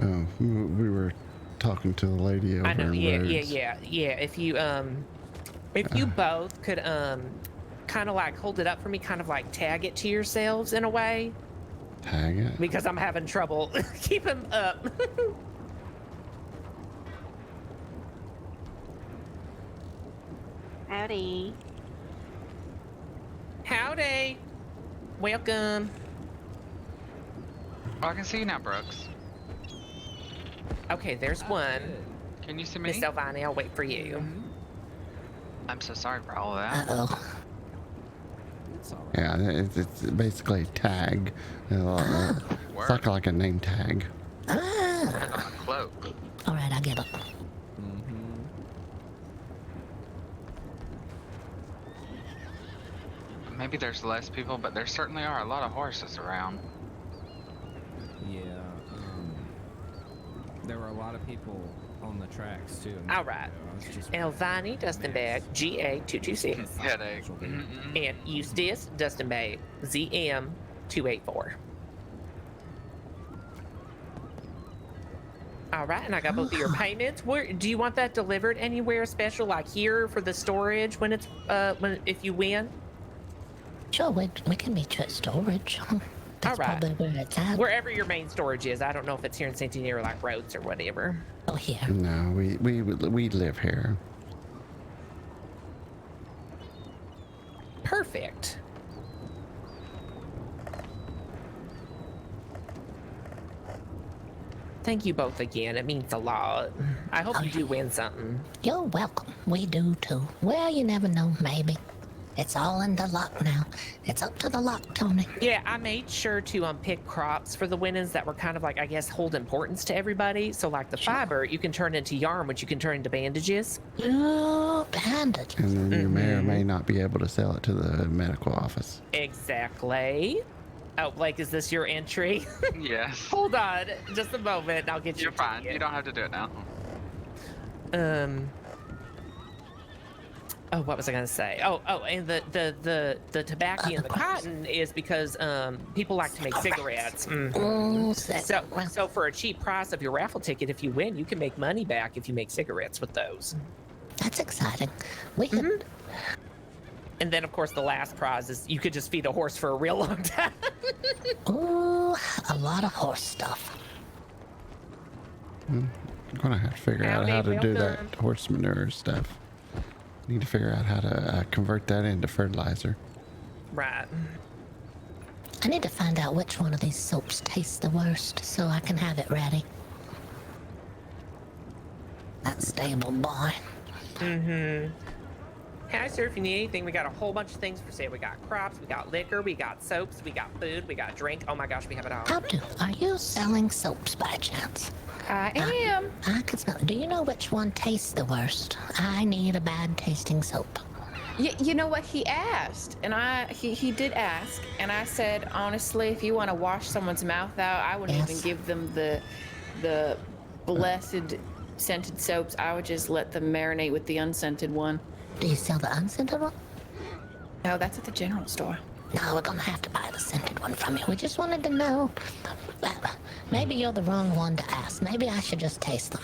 Oh, we were talking to the lady over I know. in Yeah. Rhodes. If you both could kind of like hold it up for me, kind of like tag it to yourselves in a way, Tag it? because I'm having trouble keeping up. Howdy. Howdy. Welcome. Oh, I can see you now, Brooks. Okay, there's one. Can you see me? Miss Elvani, I'll wait for you. I'm so sorry for all of that. Uh-oh. Yeah, it's basically a tag. It's like a name tag. Cloak. All right, I get it. maybe there's less people, but there certainly are a lot of horses around. Yeah, there were a lot of people on the tracks too. All right. Elvani Dustinbagg, GA226. Headache. And Eustace Dustinbagg, ZM284. All right, and I got both of your payments. Where do you want that delivered anywhere special, like here for the storage when it's if you win? Sure, we can meet you at storage. That's all right. Probably where it's at. Wherever your main storage is. I don't know if it's here in St. Denis or like Rhodes or whatever. Oh, here. No, we live here. Perfect. Thank you both again. It means a lot. I hope you do win something. You're welcome. We do too. Well, you never know. Maybe. It's all in the luck now. It's up to the luck, Tony. Yeah, I made sure to pick crops for the winnings that were kind of like, I guess, hold importance to everybody. So like the fiber, you can turn into yarn, which you can turn into bandages. Oh, bandages. And then you may or may not be able to sell it to the medical office. Exactly. Oh, Blake, is this your entry? Yes. Hold on, just a moment. I'll get you. You're fine. You don't have to do it now. Oh, what was I gonna say? Oh, and the tobacco and the cotton is because people like to make cigarettes. So for a cheap price of your raffle ticket, if you win, you can make money back if you make cigarettes with those. That's exciting. We can. And then, of course, the last prize is you could just feed a horse for a real long time. Ooh, a lot of horse stuff. I'm gonna have to figure out how to do that horse manure stuff. Need to figure out how to convert that into fertilizer. Right. I need to find out which one of these soaps tastes the worst so I can have it ready. That stable boy. Hi, sir. If you need anything, we got a whole bunch of things for sale. We got crops, we got liquor, we got soaps, we got food, we got drink. Oh my gosh, we have it all. Are you selling soaps by chance? I am. I can smell. Do you know which one tastes the worst? I need a bad tasting soap. You know what he asked, and he did ask, and I said honestly, if you want to wash someone's mouth out, I wouldn't even give them the blessed scented soaps. I would just let them marinate with the unscented one. Do you sell the unscented one? No, that's at the general store. No, we're gonna have to buy the scented one from you. We just wanted to know. Maybe you're the wrong one to ask. Maybe I should just taste them.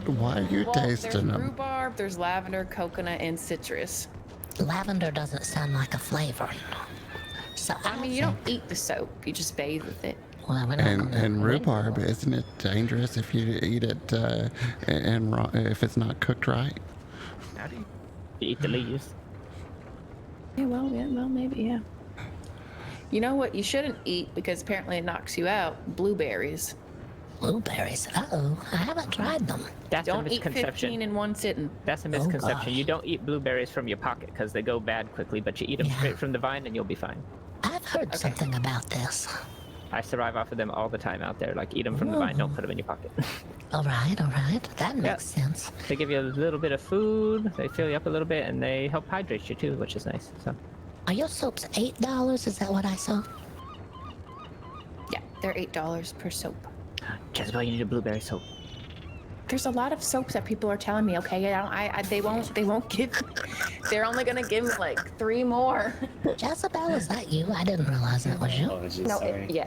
Why are you tasting there's them? rhubarb, there's lavender, coconut, and citrus. Lavender doesn't sound like a flavor. So I mean, you don't eat the soap; you just bathe with it. Well, we're not And rhubarb, isn't it dangerous if you eat it and raw, if it's not cooked right? How do you eat the leaves? Yeah, well, maybe, yeah. You know what you shouldn't eat because apparently it knocks you out? Blueberries. Blueberries? Uh-oh, I haven't tried them. That's Don't a eat misconception. 15 in one sitting. That's a misconception. You don't eat blueberries from your pocket because they go bad quickly, but you eat them straight from the vine and you'll be fine. I've heard something about this. I survive off of them all the time out there. Like, eat them from the vine, don't put them in your pocket. All right. That makes sense. They give you a little bit of food, they fill you up a little bit, and they help hydrate you too, which is nice. So. Are your soaps $8? Is that what I saw? Yeah, they're $8 per soap. Jezebel, you need a blueberry soap. There's a lot of soaps that people are telling me, okay, they won't give, they're only gonna give me like 3 more. Jezebel, is that you? I didn't realize that was you. No,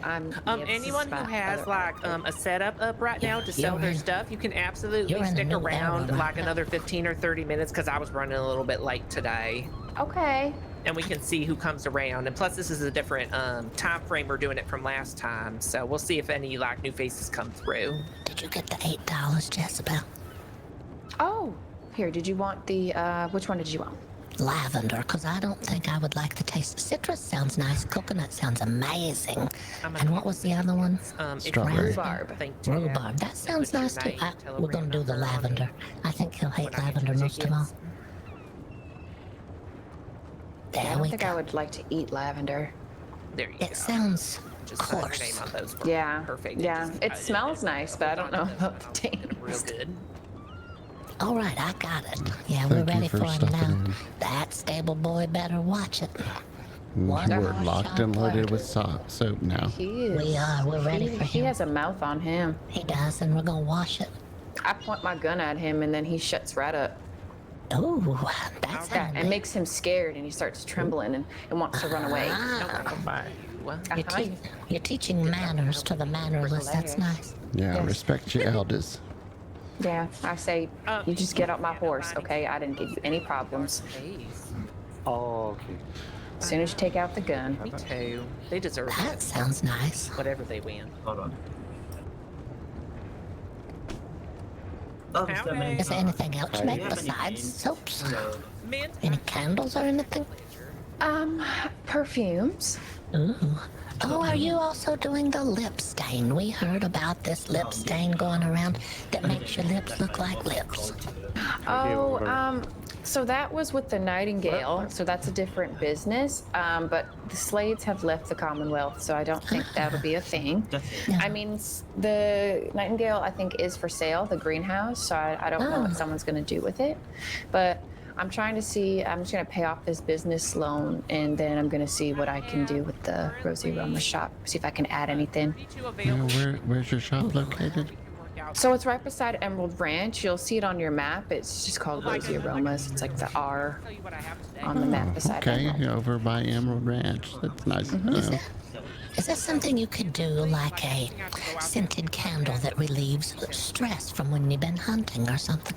I'm. Anyone who has like a setup up right now to sell their stuff, you can absolutely stick around like another 15 or 30 minutes because I was running a little bit late today. Okay. And we can see who comes around. And plus, this is a different time frame we're doing it from last time. So we'll see if any like new faces come through. Did you get the $8, Jezebel? Oh, here. Did you want the? Which one did you want? Lavender, because I don't think I would like the taste. Citrus sounds nice. Coconut sounds amazing. And what was the other one? Strawberry. Rhubarb. Rhubarb. That sounds nice too. We're gonna do the lavender. I think he'll hate lavender most of all. I don't think I would like to eat lavender. There you go. It sounds Just coarse. name on those. Yeah. Perfect. Yeah. It smells nice, but I don't know about the taste. Real good. All right, I got it. Yeah, we're Thank you ready for for him stopping now. in. That stable boy better watch it. We're locked and loaded with soap now. He is. We are. We're ready for He him. has a mouth on him. He does, and we're gonna wash it. I point my gun at him, and then he shuts right up. Oh, that's handy. It makes him scared, and he starts trembling and wants to run away. You're teaching manners to the mannerless. That's nice. Yeah, Yes. respect your elders. Yeah, I say, you just get off my horse, okay? I didn't give you any problems. Oh, okay. As soon as you take out the gun. Me too. They deserve That it. sounds nice. Whatever they win. Hold on. Is there anything else you make besides soaps? Any candles or anything? Perfumes. Ooh. Oh, are you also doing the lip stain? We heard about this lip stain going around that makes your lips look like lips. Oh, so that was with the Nightingale, so that's a different business. But the Slades have left the Commonwealth, so I don't think that'll be a thing. I mean, the Nightingale, I think, is for sale, the greenhouse, so I don't know what someone's going to do with it. But I'm trying to see, I'm just going to pay off this business loan, and then I'm going to see what I can do with the Rosie Aroma shop, see if I can add anything. Where's your shop located? So it's right beside Emerald Ranch. You'll see it on your map. It's just called Rosie Aromas. It's like the R on the map beside Okay, Emerald. over by Emerald Ranch. That's nice to know. Is there something you could do, like a scented candle that relieves stress from when you've been hunting or something?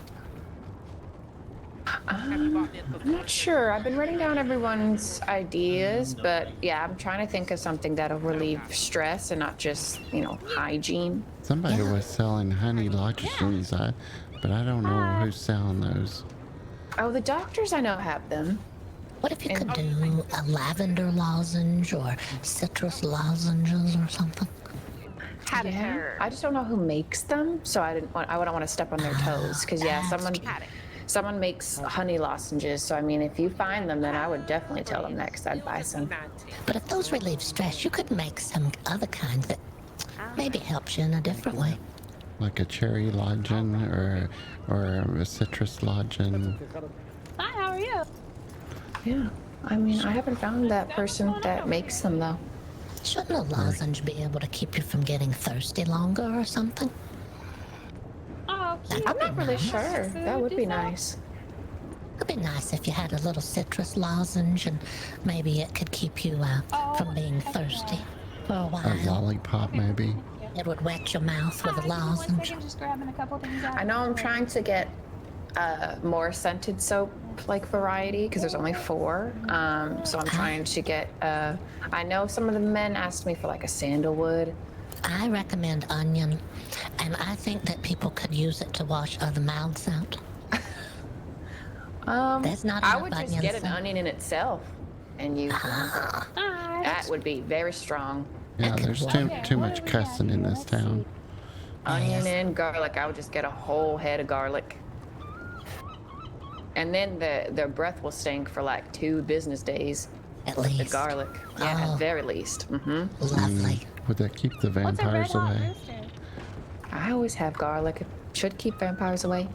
I'm not sure. I've been writing down everyone's ideas, but yeah, I'm trying to think of something that'll relieve stress and not just, hygiene. Somebody was selling honey lozenges, but I don't know who's selling those. Oh, the doctors I know have them. What if you could do a lavender lozenge or citrus lozenges or something? Yeah. I just don't know who makes them, so I wouldn't want to step on their toes. Because someone makes honey lozenges. So I mean, if you find them, then I would definitely tell them that, 'cause I'd buy some. But if those relieve stress, you could make some other kind that maybe helps you in a different way. Like a cherry lodging or a citrus lodging. Hi, how are you? Yeah. I mean, I haven't found that person that makes them though. Shouldn't a lozenge be able to keep you from getting thirsty longer or something? Oh, cute. I'm not really sure. That would be nice. It'd be nice if you had a little citrus lozenge, and maybe it could keep you from being thirsty for a while. A lollipop, maybe. It would wet your mouth with a lozenge. Just grabbing a couple things out. I know I'm trying to get more scented soap like variety because there's only 4. So I'm trying to get. I know some of the men asked me for like a sandalwood. I recommend onion, and I think that people could use it to wash other mouths out. There's not I enough would just onions, get an so- onion in itself and use them. That would be very strong. Yeah, there's too much cussing in this town. Onion and garlic. I would just get a whole head of garlic. And then the breath will stink for like 2 business days. At least. The garlic. Yeah, Oh. at very least. Lovely. Would that keep the vampires away? I always have garlic. It should keep vampires away.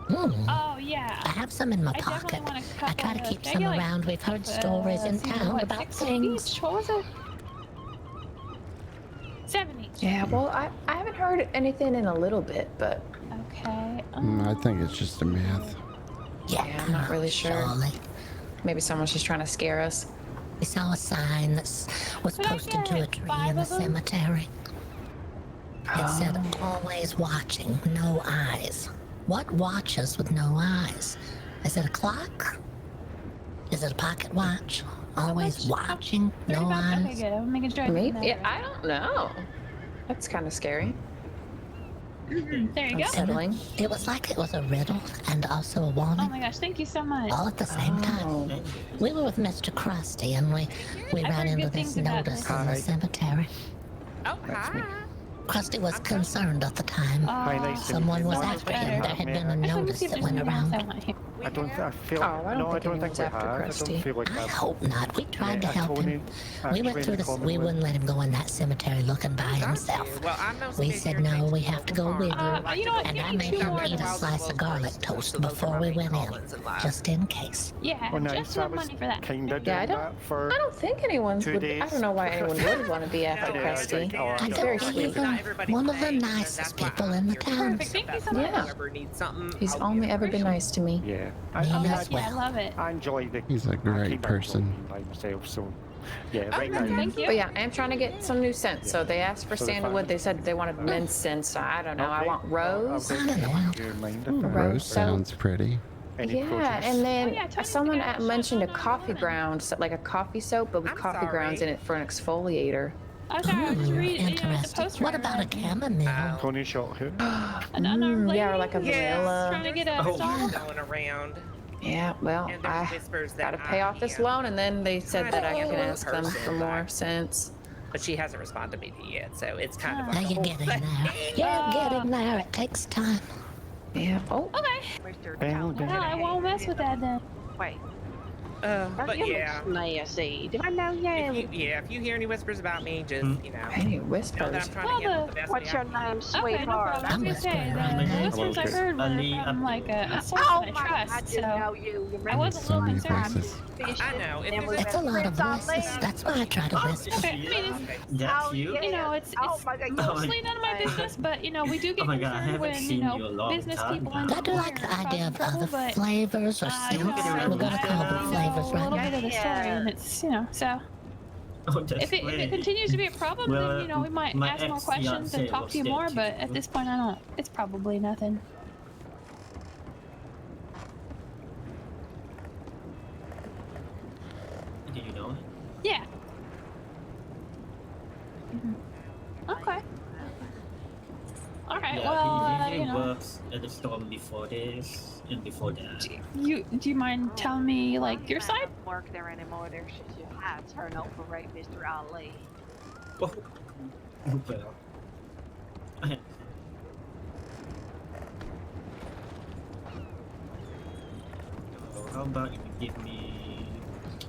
Oh, yeah. I have some in my I definitely pocket. wanna cut I try to those. keep They're some like, around. We've heard stories in town what, about 60 things. each? What was it? 7 each. Yeah, well, I haven't heard anything in a little bit, but... Okay. I think it's just a myth. Yeah, I'm not really sure. Surely. Maybe someone's just trying to scare us. We saw a sign that was posted to a tree in the cemetery. It said, always watching, no eyes. What watches with no eyes? Is it a clock? Is it a pocket watch? Always watching, no Okay, eyes? good. I'm making sure. I Maybe? didn't know. Yeah, I don't know. That's kind of scary. There you go. Unsettling. It was like it was a riddle and also a warning. Oh my gosh, thank you so much. All at the same time. We were with Mr. Krusty, and we I've ran heard into good this things about notice this. in the cemetery. Oh, hi. Krusty was concerned at the time. Hi, Someone was after him. There had been a notice that went around. I don't. I feel. Oh, I don't no, I think don't think anyone's we after have. I Krusty. don't feel like I that. hope not. We tried to help Tony, him. We went actually through in the this. We common wouldn't let him go in that cemetery looking by himself. Well, I'm no We said no, we have to go with you. You know what? And Give I me made 2 him more eat a then. slice of garlic toast before we went in, just in case. Yeah, Oh, nice. just I enough was money for that. kinda Yeah, I doing don't. that for I don't think anyone's 2 would. days. I don't know why anyone would want to be after Yeah, I Krusty. think- oh, I I don't Very know, sweet. you're one of the nicest people in the town. Perfect. Thank you so much. Yeah. He's only ever been nice to me. Yeah. Me I mean, as Yeah, I well. love it. I enjoy the. He's a I great keep person. it by myself, so yeah, right Okay, now. thank you. But yeah, I am trying to get some new scents. So they asked for So they're sandalwood. fine. They said they wanted mint scents. So I don't know. I Okay. want rose. I'll I don't know. keep your mind Ooh, if Rose Rose soap. sounds pretty. any Yeah, produce. and then Oh, yeah, Tony, someone we got a mentioned a shot coffee on. ground, so like a coffee soap, but with I'm coffee grounds sorry. in it for an exfoliator. Okay, I was just reading the Interesting. poster. What about a chamomile? Tony shot who? An unarmed lady? Yeah, or like a vanilla. Trying to get a Oh, stall? going around. Yeah, well, And there's I whispers that gotta pay off this loan, and then they said that I can ask them for person, more like- scents. But she hasn't responded to me yet, so it's kind of Now like a you're whole getting thing. there. You're getting there. It takes time. Yeah. Oh, Okay. Bang, Well, I won't mess with that then. Wait. But yeah. Nasty. Do I know you? If you hear any whispers about me, just, you know. Any Know that whispers? I'm trying to handle the best What's way your I can. name, Okay, no sweetheart? problem. I was gonna say, the whispers I heard were from like a source Oh that I my God, I trust, do know so you. I was a So little many concerned. places. I know. If And there's It's a lot of voices. That's why I try to whisper. Okay, I mean, That's you know, it's mostly none of my business, but you know, we do get concerned when business people end I up do like the idea of other flavors or scents. We're gonna call them flavors, a little right? bit of the story, and it's so. If it continues to be a problem, then you know we might ask more questions and talk to you more. But at this point, I don't. It's probably nothing. Do you know it? Yeah. Okay. All right. Yeah, Well, he you usually know, works at the storm before this and before that. do you mind telling me like your side? Work there anymore. There's such a high turnover rate, Mr. Ali. Well, how about you give me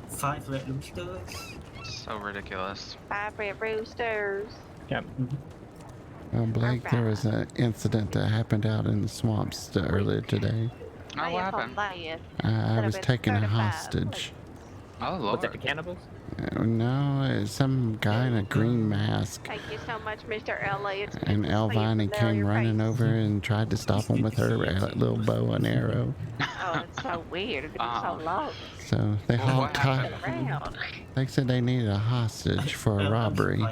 5 red roosters? So ridiculous. 5 red roosters. Yep. Blake, there was an incident that happened out in the swamps earlier today. Oh, what happened? I was taken a hostage. Oh, Was Lord. it the cannibals? No, some guy in a green mask. Thank you so much, Mr. L.A. It's good And to see a Elvini came familiar running face. over and tried to stop him with her little bow and arrow. Oh, it's so weird. It's been so long. So they Well, what happened? Around. They said they needed a hostage for a robbery.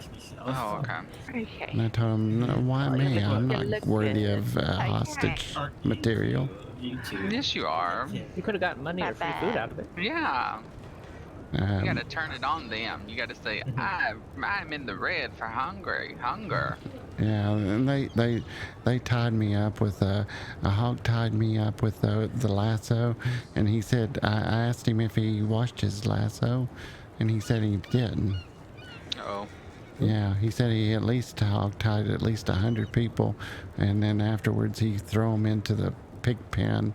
Oh, okay. Okay. And I told them, no, why me? I'm You not look worthy good. of hostage material. Yes, you are. You could have gotten money or free food out of it. Yeah. You gotta turn it on them. You gotta say, I'm in the red for hunger. Yeah, and they tied me up with a hog tied me up with the lasso, and he said I asked him if he washed his lasso, and he said he didn't. Oh. Yeah, he said he at least hog tied at least 100 people, and then afterwards he throw them into the pig pen.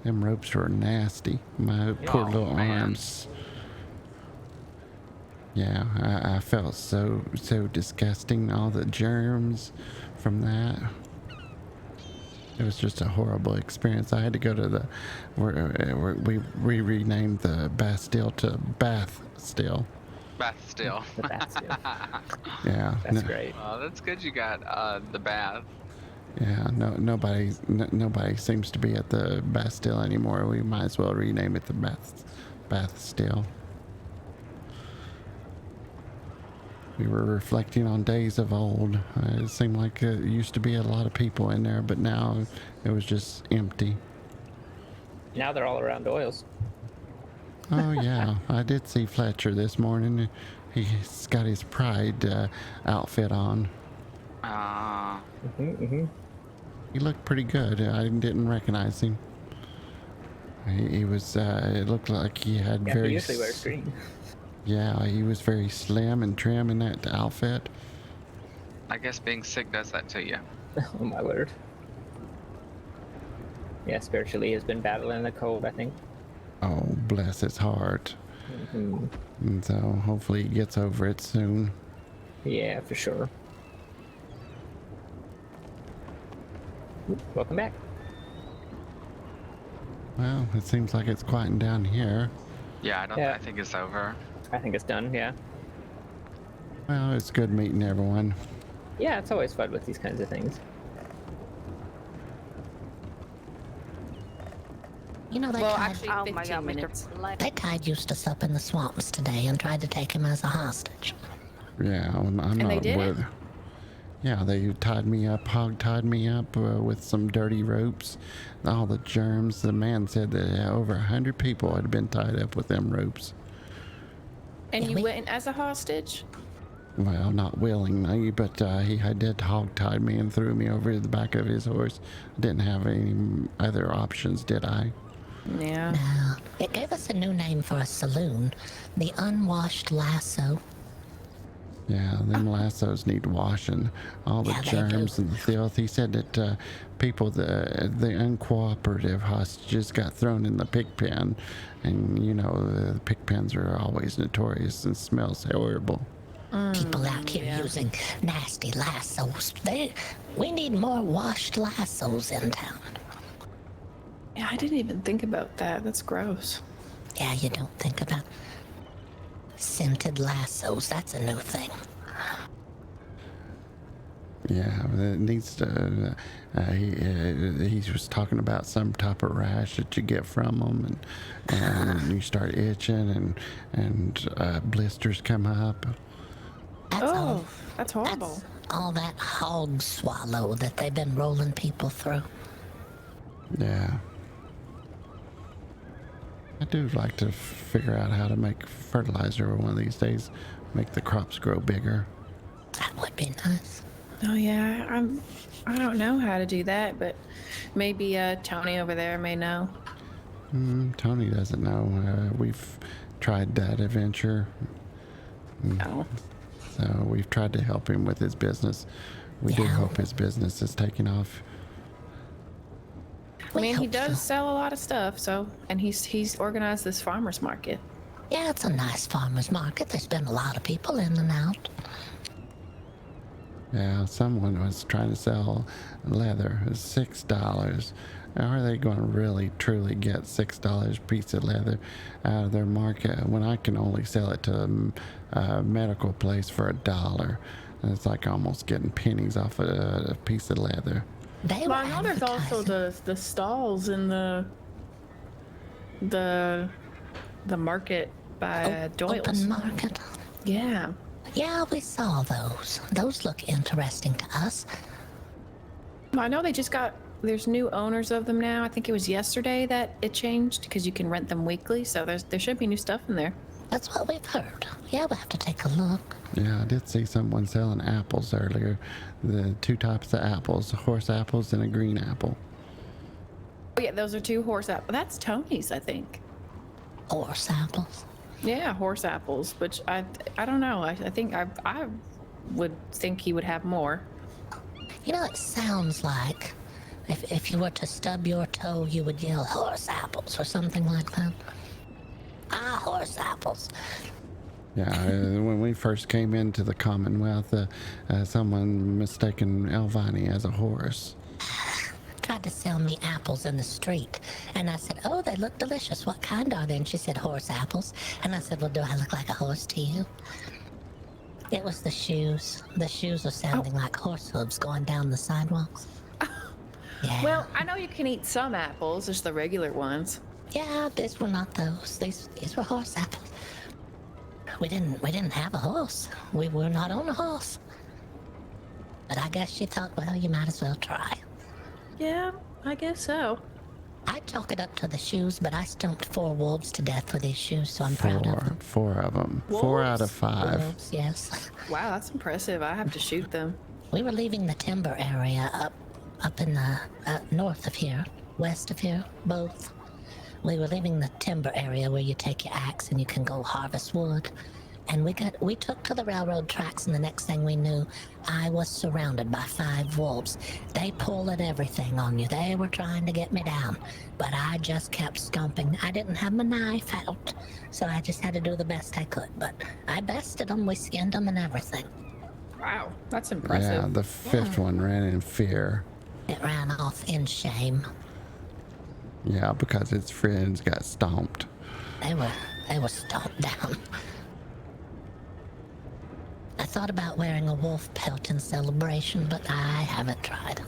Them ropes were nasty. My poor little arms. Yeah, I felt so disgusting. All the germs from that. It was just a horrible experience. I had to go to the we renamed the Bastille to Bath Still. Bath still. The bath still. Yeah, That's great. Oh, that's good you got the bath. Yeah, nobody seems to be at the Bastille anymore. We might as well rename it the Bath Still. We were reflecting on days of old. It seemed like it used to be a lot of people in there, but now it was just empty. Now they're all around oils. Oh yeah, I did see Fletcher this morning. He's got his pride outfit on. He looked pretty good. I didn't recognize him. He was. It looked like he had Yeah, very. he usually wears green. Yeah, he was very slim and trim in that outfit. I guess being sick does that to you. Oh my word. Yeah, spiritually has been battling the cold, I think. Oh, bless his heart. Mm-hmm. And so hopefully he gets over it soon. Yeah, for sure. Welcome back. Well, it seems like it's quieting down here. Yeah, I think it's over. I think it's done, yeah. Well, it's good meeting everyone. Yeah, it's always fun with these kinds of things. You know, they Well, tied, actually, Oh my 15 God, minutes. they tied Eustace up in the swamps today and tried to take him as a hostage. Yeah, I'm And they not did worth. Yeah, they tied me up, hog-tied me up with some dirty ropes, all the germs. The man said that over 100 people had been tied up with them ropes. And you went as a hostage? Well, not willingly, but he did hog-tied me and threw me over the back of his horse. Didn't have any other options, did I? Yeah. No, it gave us a new name for a saloon, the Unwashed Lasso. Yeah, them lassos need washing. All the germs and the filth. He said that people, the uncooperative hostages got thrown in the pig pen. And, you know, the pig pens are always notorious and smells horrible. People out here using nasty lassos. We need more washed lassos in town. Yeah, I didn't even think about that. That's gross. Yeah, you don't think about scented lassos. That's a new thing. Yeah, it needs to. He was talking about some type of rash that you get from them, and you start itching, and blisters come up. That's horrible. That's all that hog swallow that they've been rolling people through. Yeah. I do like to figure out how to make fertilizer one of these days, make the crops grow bigger. That would be nice. Oh yeah, I don't know how to do that, but maybe Tony over there may know. Tony doesn't know. We've tried that adventure. No. So we've tried to help him with his business. We do hope his business is taking off. I mean, he does sell a lot of stuff, and he's organized this farmers market. Yeah, it's a nice farmers market. There's been a lot of people in and out. Yeah, someone was trying to sell leather at $6. Are they going to really, truly get $6 a piece of leather out of their market when I can only sell it to a medical place for $1? And it's like almost getting pennies off a piece of leather. Well, I know there's also the stalls in the market by Doyle's. Open market. Yeah. Yeah, we saw those. Those look interesting to us. Well, I know they just there's new owners of them now. I think it was yesterday that it changed because you can rent them weekly. So there should be new stuff in there. That's what we've heard. Yeah, we'll have to take a look. Yeah, I did see someone selling apples earlier. The two types of apples, horse apples and a green apple. Oh yeah, those are two horse apples. That's Tony's, I think. Horse apples? Yeah, horse apples. Which I don't know. I think I would think he would have more. You know, it sounds like if you were to stub your toe, you would yell horse apples or something like that. Ah, horse apples. Yeah, when we first came into the Commonwealth, someone mistaken Elvani as a horse. Tried to sell me apples in the street. And I said, oh, they look delicious. What kind are they? And she said, horse apples. And I said, well, do I look like a horse to you? It was the shoes. The shoes are sounding like horse hooves going down the sidewalks. Yeah. Well, I know you can eat some apples, just the regular ones. Yeah, these were not those. These were horse apples. We didn't have a horse. We were not on a horse. But I guess she thought, well, you might as well try. Yeah, I guess so. I chalk it up to the shoes, but I stumped 4 wolves to death with these shoes, so I'm proud of them. 4 of them. Wolves? 4 out of 5. Wolves, yes. Wow, that's impressive. I have to shoot them. We were leaving the timber area up in the north of here, west of here, both. We were leaving the timber area where you take your axe and you can go harvest wood. And we took to the railroad tracks, and the next thing we knew, I was surrounded by 5 wolves. They pulled at everything on you. They were trying to get me down, but I just kept stomping. I didn't have my knife out, so I just had to do the best I could. But I bested them. We skinned them and everything. Wow, that's impressive. Yeah, the 5th one ran in fear. It ran off in shame. Yeah, because its friends got stomped. They were stomped down. I thought about wearing a wolf pelt in celebration, but I haven't tried.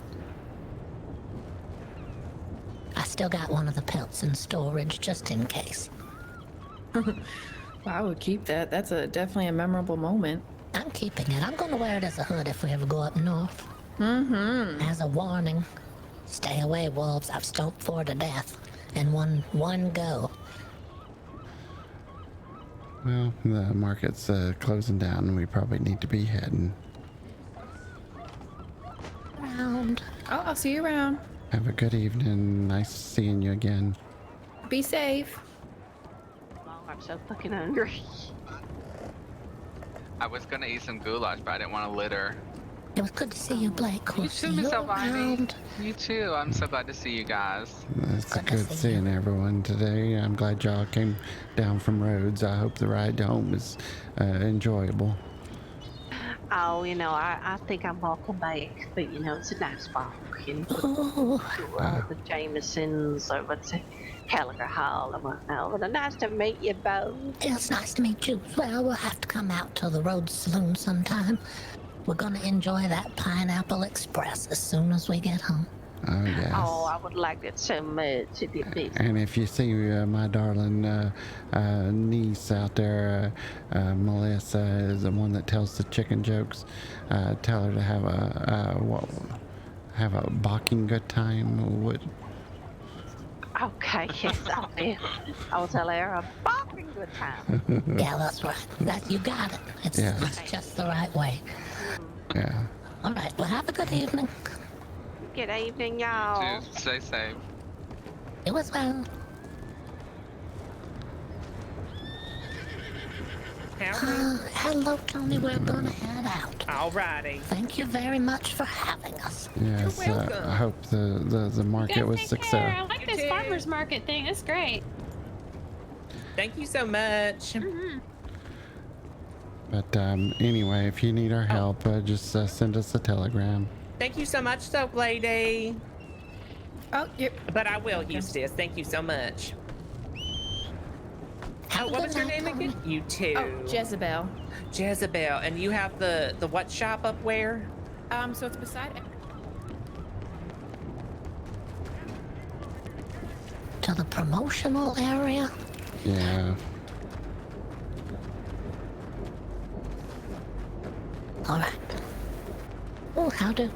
I still got one of the pelts in storage just in case. Well, I would keep that. That's definitely a memorable moment. I'm keeping it. I'm going to wear it as a hood if we ever go up north. Mm-hmm. As a warning, stay away, wolves. I've stomped 4 to death in one go. Well, the market's closing down, and we probably need to be heading. Around. Oh, I'll see you around. Have a good evening. Nice seeing you again. Be safe. Oh, I'm so fucking hungry. I was gonna eat some goulash, but I didn't want to litter. It was good to see you, Blake. You too, Miss Albini. You too. I'm so glad to see you guys. It's good seeing everyone today. I'm glad y'all came down from Rhodes. I hope the ride home is enjoyable. Oh, you know, I think I'm walking back, but you know, it's a nice walk. You know, the Jamesons or what's it, Gallagher Hall and whatnot. Well, nice to meet you both. It's nice to meet you. Well, we'll have to come out to the Rhodes Saloon sometime. We're gonna enjoy that Pineapple Express as soon as we get home. Oh, yes. Oh, I would like it so much. It'd be busy. And if you see my darling niece out there, Melissa is the one that tells the chicken jokes. Tell her to have a barking good time. Okay, yes, I will. I will tell her a barking good time. Yeah, that's right. You got it. It's just the right way. Yeah. All right. Well, have a good evening. Good evening, y'all. Dude, stay safe. It was well. Hello, Tony. We're gonna head out. Alrighty. Thank you very much for having us. Yes, I hope the market was successful. I like this farmer's market thing. It's great. Thank you so much. But anyway, if you need our help, just send us a telegram. Thank you so much, Soap Lady. Oh, yep. But I will, Eustace. Thank you so much. Oh, what was your name again? You too. Oh, Jezebel. Jezebel. And you have the what shop up where? So it's beside it. To the promotional area? Yeah. All right. Oh, how do...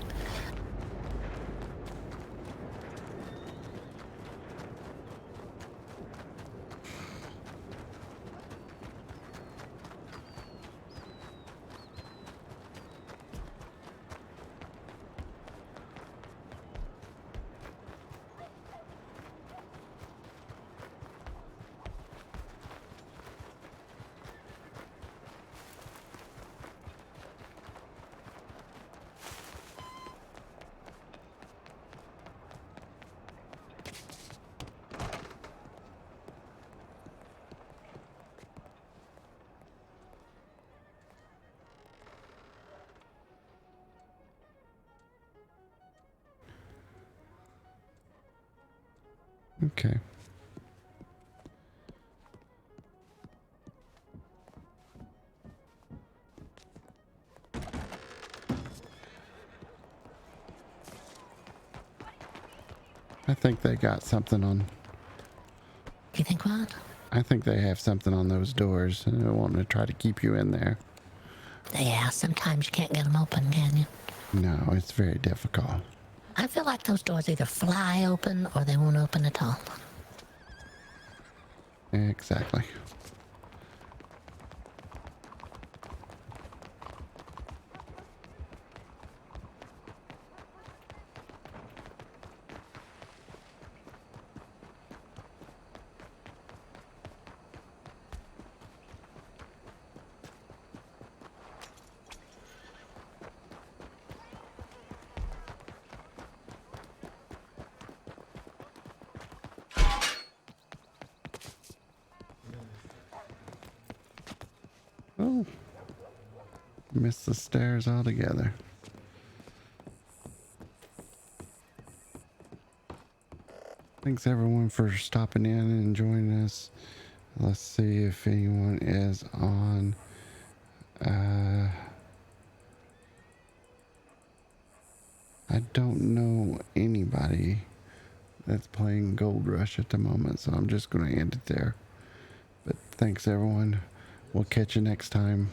Okay. I think they got something on. You think what? I think they have something on those doors, and they're wanting to try to keep you in there. Yeah, sometimes you can't get them open, can you? No, it's very difficult. I feel like those doors either fly open or they won't open at all. Exactly. Oh. Missed the stairs altogether. Thanks everyone for stopping in and joining us. Let's see if anyone is on. I don't know anybody that's playing Gold Rush at the moment, so I'm just going to end it there. But thanks everyone. We'll catch you next time.